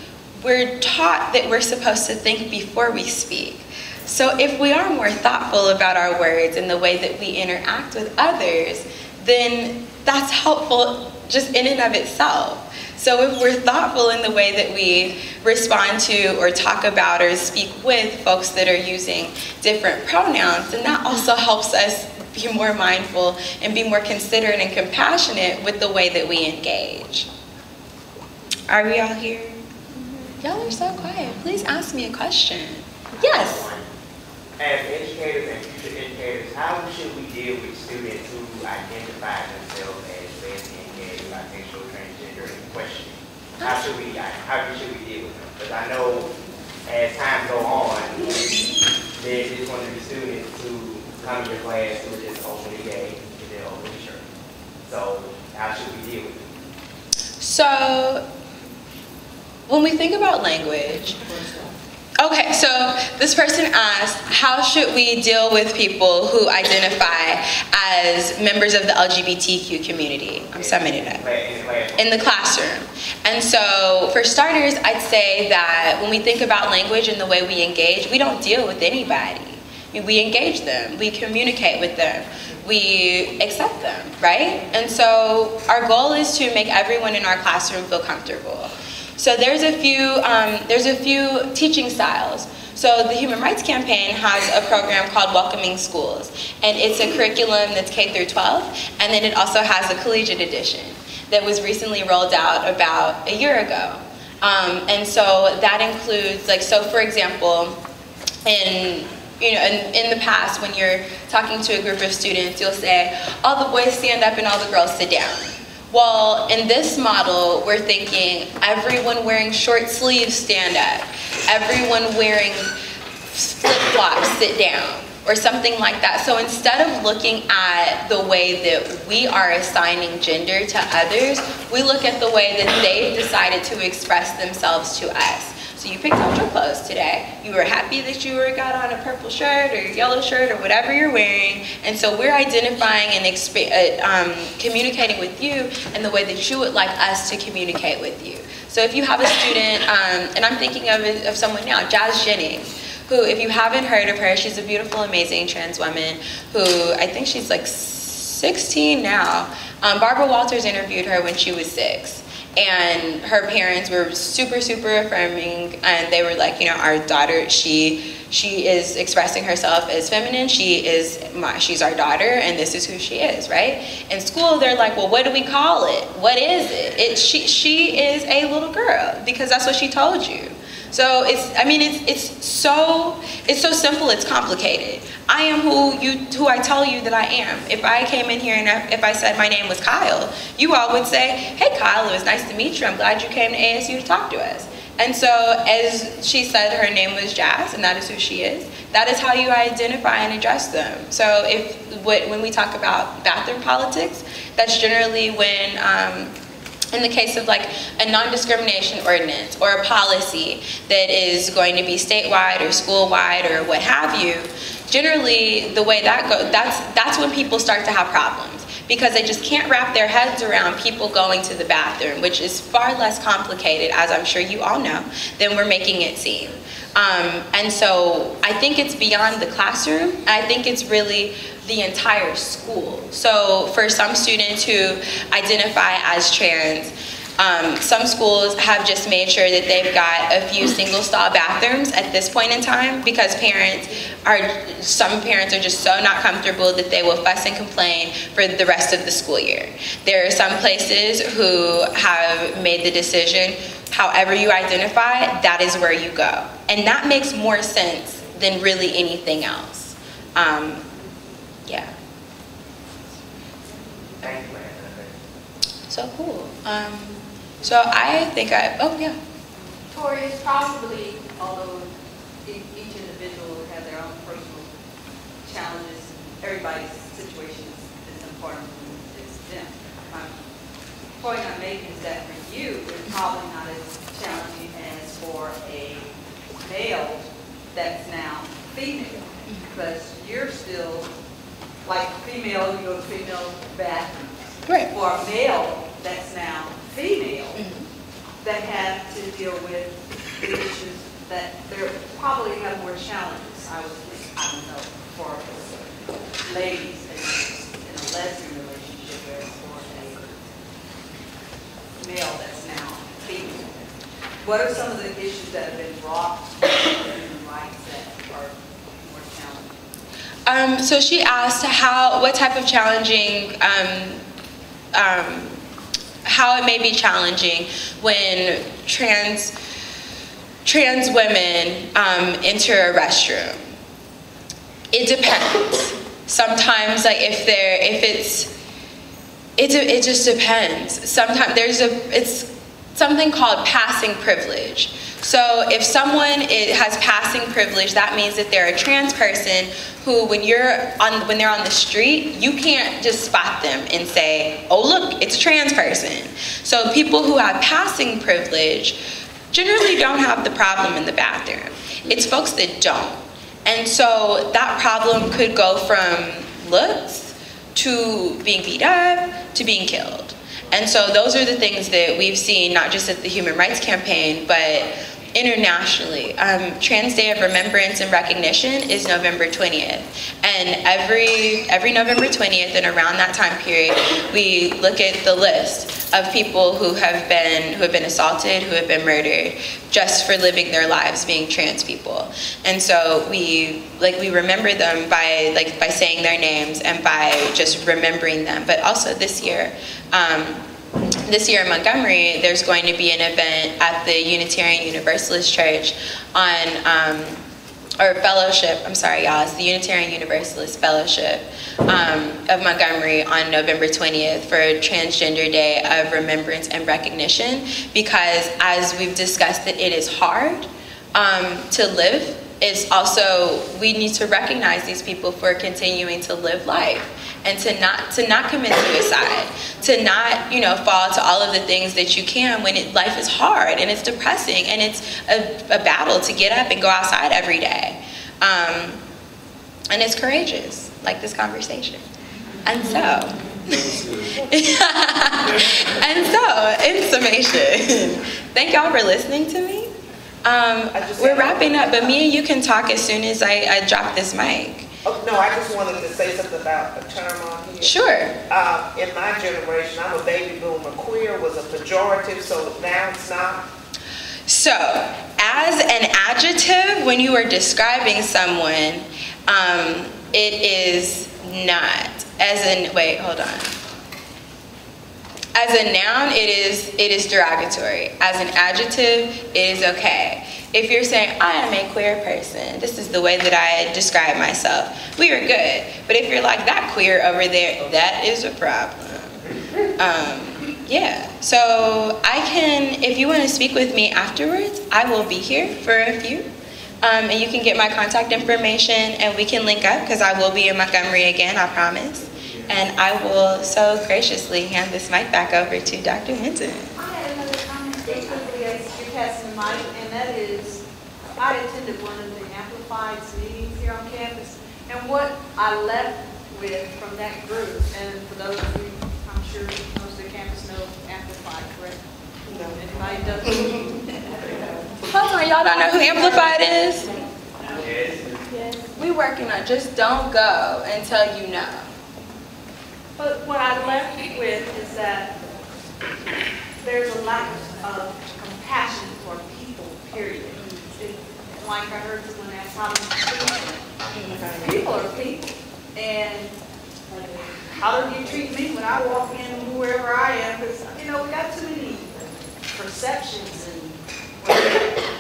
we're taught that we're supposed to think before we speak. So if we are more thoughtful about our words and the way that we interact with others, then that's helpful just in and of itself. So if we're thoughtful in the way that we respond to or talk about or speak with folks that are using different pronouns, then that also helps us be more mindful and be more considerate and compassionate with the way that we engage. Are we all here? Y'all are so quiet. Please ask me a question. Yes? As educators and future educators, how should we deal with students who identify themselves as lesbian, gay, bisexual, transgender, and question? How should we deal with them? Because I know as time go on, there's just one of the students who come to your class who are just openly gay and they're openly straight. So how should we deal with them? So when we think about language, okay, so this person asked, how should we deal with people who identify as members of the LGBTQ community? I'm summing it up. In the classroom. And so for starters, I'd say that when we think about language and the way we engage, we don't deal with anybody. I mean, we engage them, we communicate with them, we accept them, right? And so our goal is to make everyone in our classroom feel comfortable. So there's a few teaching styles. So the Human Rights Campaign has a program called Welcoming Schools, and it's a curriculum that's K through 12, and then it also has a collegiate edition that was recently rolled out about a year ago. And so that includes, like, so for example, in the past, when you're talking to a group of students, you'll say, all the boys stand up and all the girls sit down. Well, in this model, we're thinking everyone wearing short sleeves stand up, everyone wearing flip-flops sit down, or something like that. So instead of looking at the way that we are assigning gender to others, we look at the way that they've decided to express themselves to us. So you picked out your clothes today. You were happy that you got on a purple shirt or yellow shirt or whatever you're wearing. And so we're identifying and communicating with you in the way that you would like us to communicate with you. So if you have a student, and I'm thinking of someone now, Jazz Jennings, who, if you haven't heard of her, she's a beautiful, amazing trans woman who I think she's like 16 now. Barbara Walters interviewed her when she was 6. And her parents were super, super affirming, and they were like, our daughter, she is expressing herself as feminine, she's our daughter, and this is who she is, right? In school, they're like, well, what do we call it? What is it? She is a little girl, because that's what she told you. So it's so simple, it's complicated. I am who I tell you that I am. If I came in here and if I said my name was Kyle, you all would say, hey Kyle, it was nice to meet you. I'm glad you came to ASU to talk to us. And so as she said, her name was Jazz, and that is who she is. That is how you identify and address them. So when we talk about bathroom politics, that's generally when, in the case of like a non-discrimination ordinance or a policy that is going to be statewide or school-wide or what have you, generally the way that goes, that's when people start to have problems, because they just can't wrap their heads around people going to the bathroom, which is far less complicated, as I'm sure you all know, than we're making it seem. And so I think it's beyond the classroom. I think it's really the entire school. So for some students who identify as trans, some schools have just made sure that they've got a few single stall bathrooms at this point in time, because some parents are just so not comfortable that they will fuss and complain for the rest of the school year. There are some places who have made the decision, however you identify, that is where you go. And that makes more sense than really anything else. Yeah. Thank you, So cool. So I think oh yeah. Tori, it's probably, although each individual has their own personal challenges, everybody's situation is important and it's them. The point I'm making is that for you, it's probably not as challenging as for a male that's now female, because you're still, like female, you go to female bathroom. Right. For a male that's now female, that have to deal with the issues that they probably have more challenges, I would think, I don't know, for ladies in a lesbian relationship as for a male that's now female. What are some of the issues that have been brought to human rights that are more challenging? So she asked what type of challenging, how it may be challenging when trans women enter a restroom. It depends. Sometimes, like it just depends. Sometimes it's something called passing privilege. So if someone has passing privilege, that means that they're a trans person who, when they're on the street, you can't just spot them and say, oh look, it's a trans person. So people who have passing privilege generally don't have the problem in the bathroom. It's folks that don't. And so that problem could go from looks to being beat up to being killed. And so those are the things that we've seen, not just at the Human Rights Campaign, but internationally. Trans Day of Remembrance and Recognition is November 20th. And every November 20th and around that time period, we look at the list of people who have been assaulted, who have been murdered, just for living their lives being trans people. And so we remember them by saying their names and by just remembering them. But also this year in Montgomery, there's going to be an event at the Unitarian Universalist Church it's the Unitarian Universalist Fellowship of Montgomery on November 20th for Transgender Day of Remembrance and Recognition, because as we've discussed that it is hard to live, it's also, we need to recognize these people for continuing to live life and to not commit suicide, to not, fall to all of the things that you can when life is hard and it's depressing and it's a battle to get up and go outside every day. And it's courageous, like this conversation. And so, in summation, thank y'all for listening to me. We're wrapping up, but me and you can talk as soon as I drop this mic. Oh, no, I just wanted to say something about a term on here. Sure. In my generation, I'm a baby boomer. Queer was a pejorative, so now it's not. So, as an adjective, when you are describing someone, it is not. Wait, hold on. As a noun, it is derogatory. As an adjective, it is okay. If you're saying, I am a queer person, this is the way that I describe myself, we are good. But if you're like, that queer over there, that is a problem. Yeah, so if you want to speak with me afterwards, I will be here for a few. And you can get my contact information and we can link up, because I will be in Montgomery again, I promise. And I will so graciously hand this mic back over to Dr. Hinton. I had another comment quickly as you're passing the mic, and that is, I attended one of the Amplified meetings here on campus, and what I left with from that group, and for those of you, I'm sure most of the campus know Amplified, correct? No. Anybody doesn't? Hold on, y'all don't know who Amplified is? Yes. We working on just don't go until you know. But what I left with is that there's a lack of compassion for people, period. Like I heard someone ask, how do you treat them? People are people. And how do you treat me when I walk in wherever I am? Because, you know, we got too many perceptions and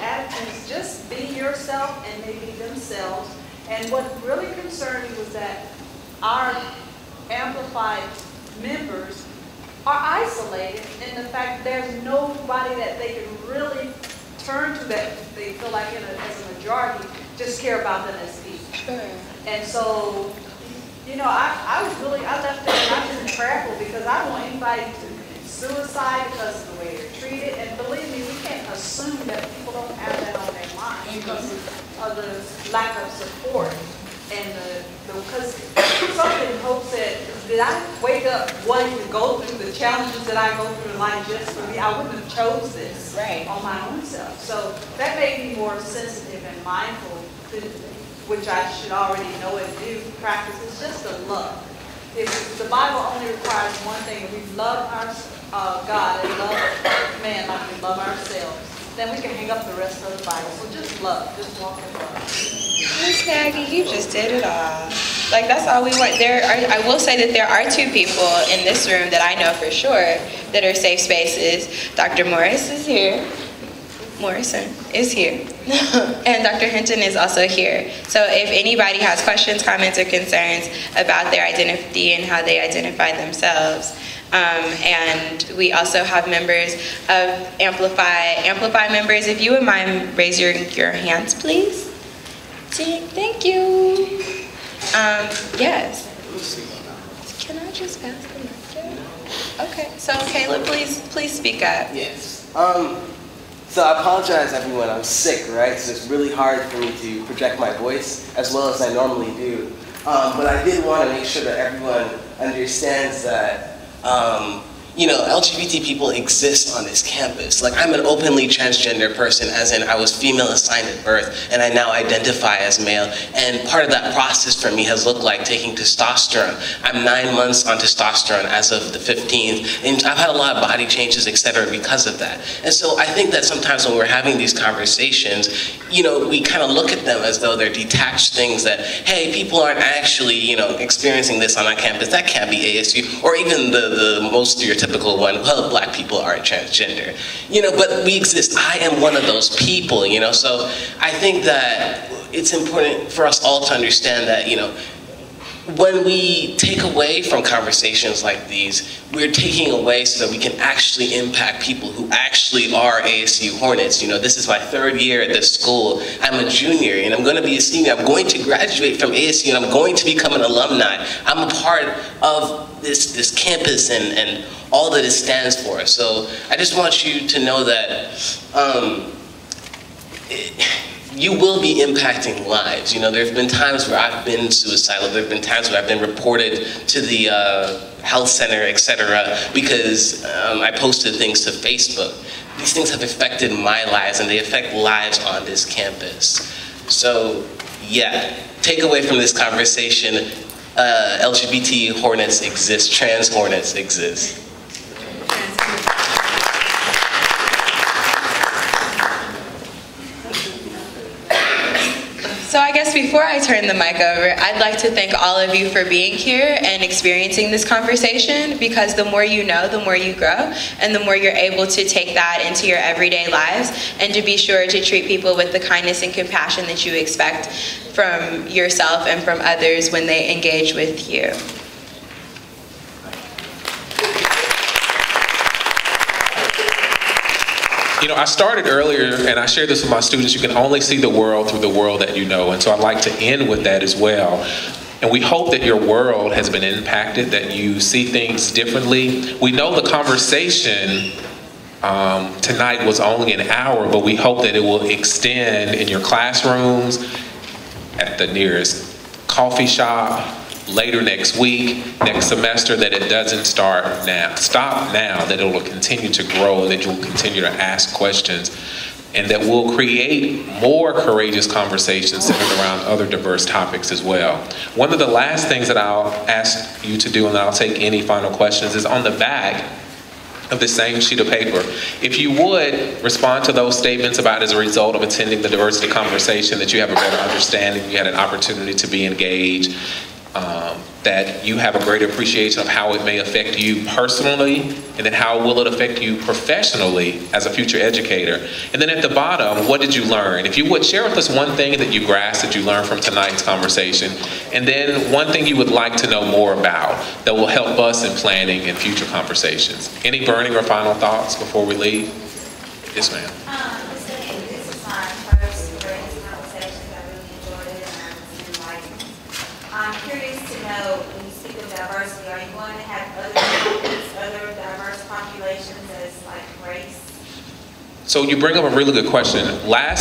attitudes. Just be yourself and they be themselves. And what really concerned me was that our Amplified members are isolated in the fact that there's nobody that they can really turn to that they feel like as a majority just care about them as people. Sure. And so, you know, I left there and I've been prayerful because I don't want anybody to commit suicide because of the way they're treated. And believe me, we can't assume that people don't have that on their mind because of the lack of support. And because something Hope said, did I wake up wanting to go through the challenges that I go through in life just for me? I wouldn't have chose this on my own self. So that made me more sensitive and mindful, which I should already know and do, practice. It's just the love. The Bible only requires one thing. We love our God and love man like we love ourselves. Then we can hang up the rest of the Bible. So just love. Just walk in love. Miss Maggie, you just did it all. Like, that's all we want. I will say that there are two people in this room that I know for sure that are safe spaces. Dr. Morris is here. Morrison is here. And Dr. Hinton is also here. So if anybody has questions, comments, or concerns about their identity and how they identify themselves, and we also have members of Amplify members. If you would mind, raise your hands, please. Thank you. Yes. Can I just pass the mic down? Okay. So Caleb, please speak up. Yes. So I apologize, everyone. I'm sick, right? So it's really hard for me to project my voice as well as I normally do. But I did want to make sure that everyone understands that you know, LGBT people exist on this campus. Like, I'm an openly transgender person, as in I was female assigned at birth, and I now identify as male. And part of that process for me has looked like taking testosterone. I'm 9 months on testosterone as of the 15th, and I've had a lot of body changes, etc., because of that. And so I think that sometimes when we're having these conversations, you know, we kind of look at them as though they're detached things that, hey, people aren't actually, you know, experiencing this on our campus. That can't be ASU, or even the most stereotypical one, well, black people aren't transgender, you know, but we exist. I am one of those people, you know, so I think that it's important for us all to understand that, you know, when we take away from conversations like these, we're taking away so that we can actually impact people who actually are ASU Hornets. You know, this is my 3rd year at this school. I'm a junior and I'm going to be a senior. I'm going to graduate from ASU and I'm going to become an alumni. I'm a part of this campus and all that it stands for. So I just want you to know that you will be impacting lives. You know, there have been times where I've been suicidal. There have been times where I've been reported to the health center, etc., because I posted things to Facebook. These things have affected my lives, and they affect lives on this campus. So, yeah, take away from this conversation, LGBT Hornets exist, trans Hornets exist. So I guess before I turn the mic over, I'd like to thank all of you for being here and experiencing this conversation, because the more you know, the more you grow, and the more you're able to take that into your everyday lives, and to be sure to treat people with the kindness and compassion that you expect from yourself and from others when they engage with you. You know, I started earlier, and I shared this with my students, you can only see the world through the world that you know. And so I'd like to end with that as well. And we hope that your world has been impacted, that you see things differently. We know the conversation tonight was only an hour, but we hope that it will extend in your classrooms, at the nearest coffee shop, later next week, next semester, that it doesn't stop now, that it will continue to grow, and that you'll continue to ask questions. and that will create more courageous conversations centered around other diverse topics as well. One of the last things that I'll ask you to do, and I'll take any final questions, is on the back of the same sheet of paper. If you would respond to those statements about as a result of attending the diversity conversation that you have a better understanding, you had an opportunity to be engaged, that you have a greater appreciation of how it may affect you personally, and then how will it affect you professionally as a future educator. And then at the bottom, what did you learn? If you would share with us one thing that you grasped, that you learned from tonight's conversation, and then one thing you would like to know more about that will help us in planning and future conversations. Any burning or final thoughts before we leave? Yes, ma'am. This is my first greatest conversation. I really enjoyed it, and I was enlightened. I'm curious to know, when you speak of diversity, are you going to have other diverse populations as like race? So you bring up a really good question. What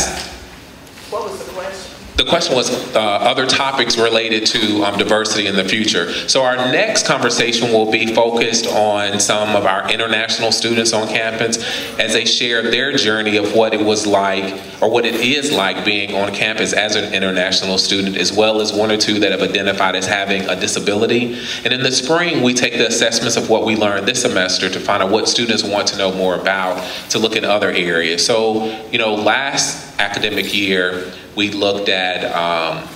was the question? The question was other topics related to diversity in the future. So our next conversation will be focused on some of our international students on campus as they share their journey of what it was like, or what it is like being on campus as an international student, as well as one or two that have identified as having a disability. And in the spring, we take the assessments of what we learned this semester to find out what students want to know more about, to look in other areas. So, you know, last academic year, we looked at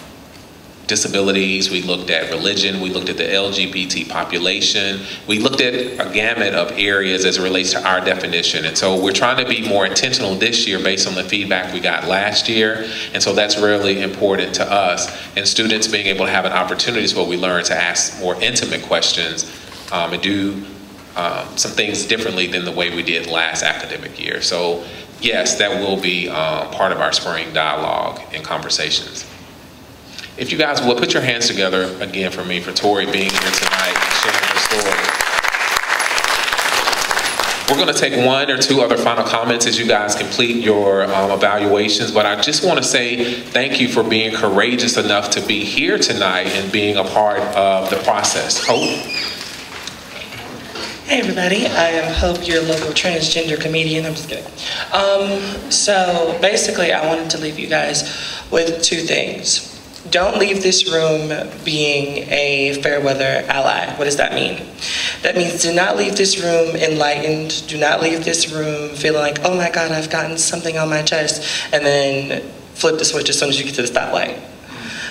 disabilities, we looked at religion, we looked at the LGBT population, we looked at a gamut of areas as it relates to our definition. And so we're trying to be more intentional this year based on the feedback we got last year. And so that's really important to us. And students being able to have an opportunity is what we learn to ask more intimate questions and do some things differently than the way we did last academic year. So yes, that will be part of our spring dialogue and conversations. If you guys will put your hands together again for me, for Tori being here tonight and sharing her story. We're going to take one or two other final comments as you guys complete your evaluations, but I just want to say thank you for being courageous enough to be here tonight and being a part of the process. Hope? Hey everybody, I am Hope, your local transgender comedian. I'm just kidding. So basically I wanted to leave you guys with two things. Don't leave this room being a fair weather ally. What does that mean? That means do not leave this room enlightened. Do not leave this room feeling like, oh my God, I've gotten something on my chest, and then flip the switch as soon as you get to the stoplight.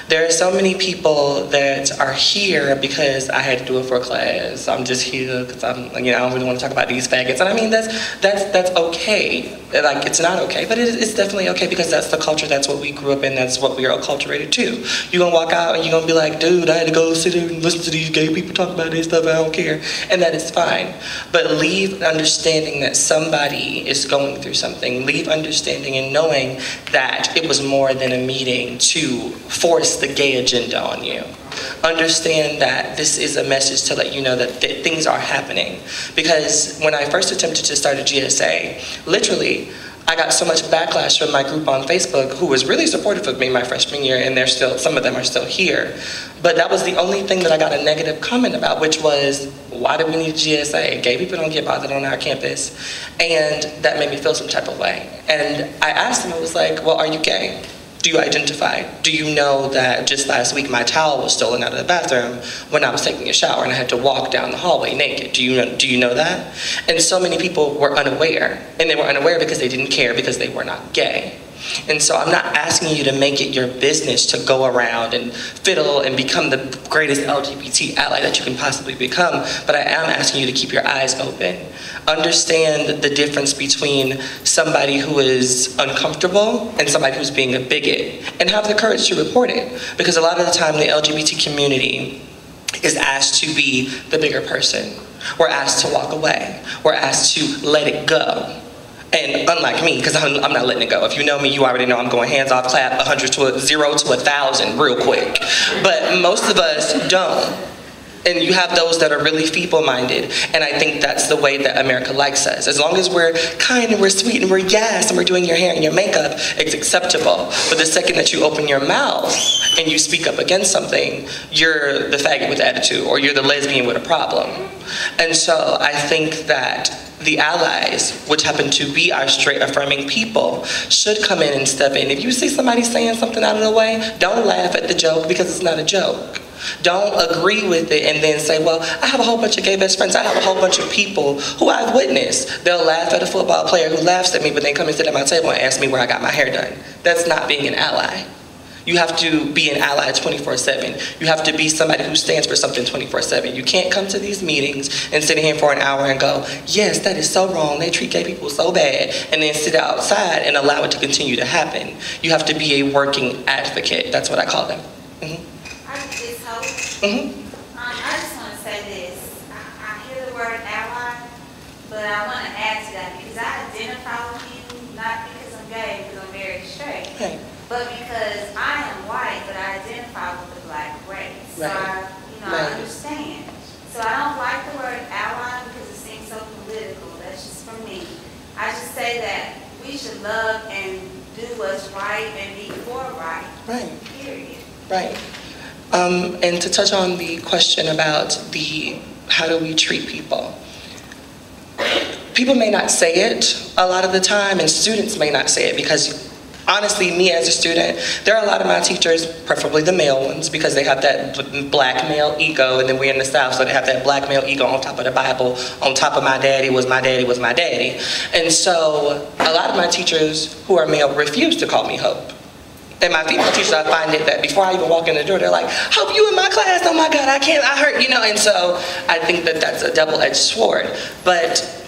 There are so many people that are here because I had to do it for a class. I'm just here because I don't really want to talk about these faggots. And I mean, that's okay. Like, it's not okay, but it's definitely okay because that's the culture, that's what we grew up in, that's what we are acculturated to. You're gonna walk out and you're gonna be like, dude, I had to go sit there and listen to these gay people talk about this stuff, I don't care. And that is fine. But leave understanding that somebody is going through something. Leave understanding and knowing that it was more than a meeting to force the gay agenda on you. Understand that this is a message to let you know that things are happening. Because when I first attempted to start a GSA, literally, I got so much backlash from my group on Facebook, who was really supportive of me my freshman year, and some of them are still here. But that was the only thing that I got a negative comment about, which was, why do we need a GSA? Gay people don't get bothered on our campus. And that made me feel some type of way. And I asked them, I was like, well, are you gay? Do you identify? Do you know that just last week my towel was stolen out of the bathroom when I was taking a shower and I had to walk down the hallway naked? Do you know that? And so many people were unaware. And they were unaware because they didn't care because they were not gay. And so I'm not asking you to make it your business to go around and fiddle and become the greatest LGBT ally that you can possibly become, but I am asking you to keep your eyes open. Understand the difference between somebody who is uncomfortable and somebody who's being a bigot, and have the courage to report it. Because a lot of the time the LGBT community is asked to be the bigger person. We're asked to walk away. We're asked to let it go. And unlike me, because I'm not letting it go. If you know me, you already know I'm going hands off, clap 100 to 0 to 1,000 real quick. But most of us don't. And you have those that are really feeble-minded. And I think that's the way that America likes us. As long as we're kind and we're sweet and we're yes and we're doing your hair and your makeup, it's acceptable. But the second that you open your mouth and you speak up against something, you're the faggot with attitude, or you're the lesbian with a problem. And so I think that the allies, which happen to be our straight affirming people, should come in and step in. If you see somebody saying something out of the way, don't laugh at the joke because it's not a joke. Don't agree with it and then say, well, I have a whole bunch of gay best friends. I have a whole bunch of people who I've witnessed. They'll laugh at a football player who laughs at me, but then come and sit at my table and ask me where I got my hair done. That's not being an ally. You have to be an ally 24/7. You have to be somebody who stands for something 24/7. You can't come to these meetings and sit in here for an hour and go, yes, that is so wrong. They treat gay people so bad, and then sit outside and allow it to continue to happen. You have to be a working advocate. That's what I call them. It's Hope. I just want to say this. I hear the word ally, but I want to add to that because I identify with you not because I'm gay, because I'm very straight, Right. but because I am white, but I identify with the black race. So Right. I understand. So I don't like the word ally because it seems so political. That's just for me. I just say that we should love and do what's right and be for right. Right. Period. Right. And to touch on the question about how do we treat people? People may not say it a lot of the time, and students may not say it because honestly, me as a student, there are a lot of my teachers, preferably the male ones, because they have that black male ego, and then we're in the South, so they have that black male ego on top of the Bible, on top of my daddy was my daddy was my daddy. And so a lot of my teachers who are male refuse to call me Hope. And my female teachers, I find it that before I even walk in the door, they're like, Hope, you in my class? Oh my God, I heard, and so I think that that's a double-edged sword. But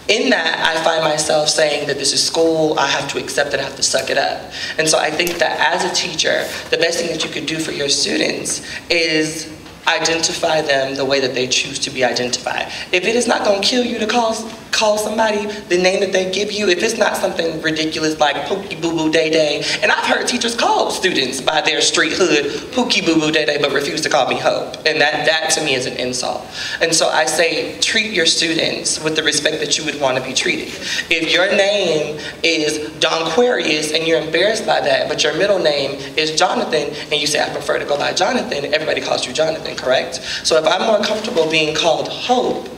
in that, I find myself saying that this is school, I have to accept it, I have to suck it up. And so I think that as a teacher, the best thing that you could do for your students is identify them the way that they choose to be identified. If it is not going to kill you to call somebody the name that they give you, if it's not something ridiculous like Pookie Boo Boo Day Day, and I've heard teachers call students by their street hood Pookie Boo Boo Day Day, but refuse to call me Hope, and that to me is an insult. And so I say treat your students with the respect that you would want to be treated. If your name is Donquarius and you're embarrassed by that, but your middle name is Jonathan, and you say I prefer to go by Jonathan, everybody calls you Jonathan, correct? So if I'm more comfortable being called Hope,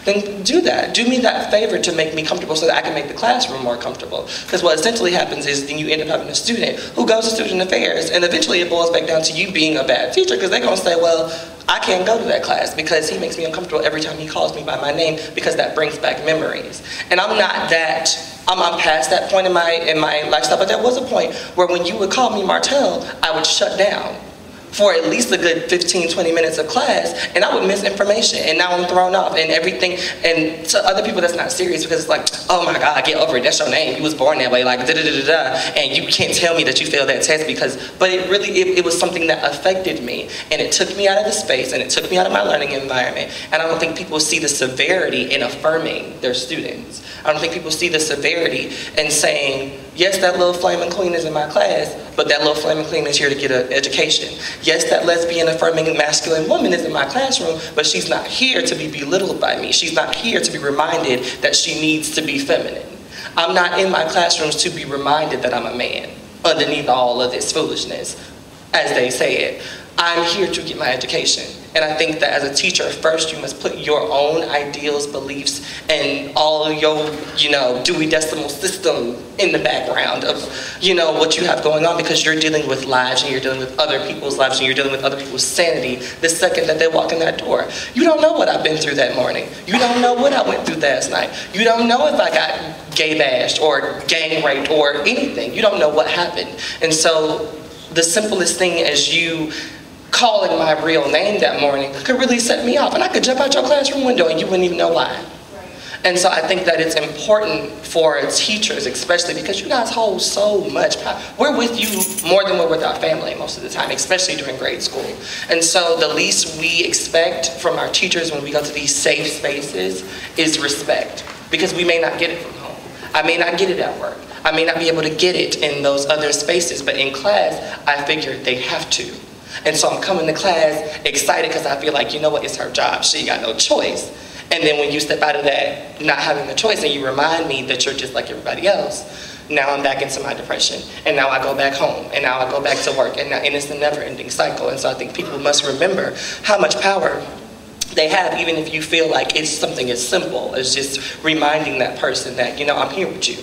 then do that. Do me that favor to make me comfortable so that I can make the classroom more comfortable. Because what essentially happens is then you end up having a student who goes to student affairs, and eventually it boils back down to you being a bad teacher, because they're going to say, well, I can't go to that class because he makes me uncomfortable every time he calls me by my name, because that brings back memories. And I'm past that point in my lifestyle, but there was a point where when you would call me Martell, I would shut down for at least a good 15, 20 minutes of class, and I would miss information, and now I'm thrown off, and everything, and to other people that's not serious, because it's like, oh my God, get over it, that's your name, you was born that way, like da-da-da-da-da, and you can't tell me that you failed that test, but it was something that affected me, and it took me out of the space, and it took me out of my learning environment, and I don't think people see the severity in affirming their students. I don't think people see the severity in saying, yes, that little flaming queen is in my class, but that little flaming queen is here to get an education. Yes, that lesbian affirming masculine woman is in my classroom, but she's not here to be belittled by me. She's not here to be reminded that she needs to be feminine. I'm not in my classrooms to be reminded that I'm a man underneath all of this foolishness, as they say it. I'm here to get my education. And I think that as a teacher, first you must put your own ideals, beliefs, and all of your, Dewey Decimal System in the background of, what you have going on, because you're dealing with lives, and you're dealing with other people's lives, and you're dealing with other people's sanity the second that they walk in that door. You don't know what I've been through that morning. You don't know what I went through last night. You don't know if I got gay bashed or gang raped or anything. You don't know what happened. And so the simplest thing as you calling my real name that morning could really set me off, and I could jump out your classroom window and you wouldn't even know why. Right. And so I think that it's important for teachers, especially because you guys hold so much power. We're with you more than we're with our family most of the time, especially during grade school. And so the least we expect from our teachers when we go to these safe spaces is respect, because we may not get it from home. I may not get it at work. I may not be able to get it in those other spaces, but in class, I figured they have to. And so I'm coming to class excited because I feel like, it's her job. She got no choice. And then when you step out of that not having the choice and you remind me that you're just like everybody else, now I'm back into my depression. And now I go back home. And now I go back to work. And it's a never-ending cycle. And so I think people must remember how much power they have, even if you feel like it's something as simple as just reminding that person that, you know, I'm here with you.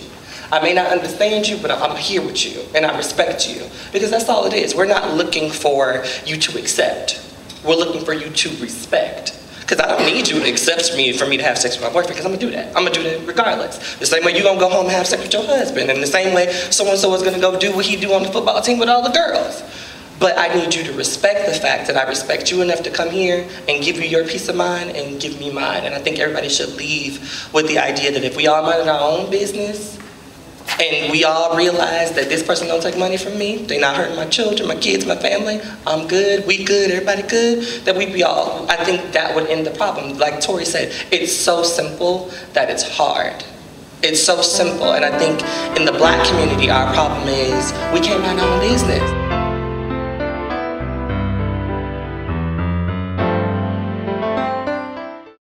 I may not understand you, but I'm here with you, and I respect you. Because that's all it is. We're not looking for you to accept. We're looking for you to respect. Because I don't need you to accept me for me to have sex with my boyfriend, because I'm going to do that. I'm going to do that regardless. The same way you're going to go home and have sex with your husband, and the same way so-and-so is going to go do what he do on the football team with all the girls. But I need you to respect the fact that I respect you enough to come here and give you your peace of mind and give me mine. And I think everybody should leave with the idea that if we all minded our own business, and we all realize that this person don't take money from me, they not hurting my children, my kids, my family, I'm good, we good, everybody good, that we be all, I think that would end the problem. Like Tori said, it's so simple that it's hard. It's so simple, and I think in the Black community, our problem is we can't mind our own business.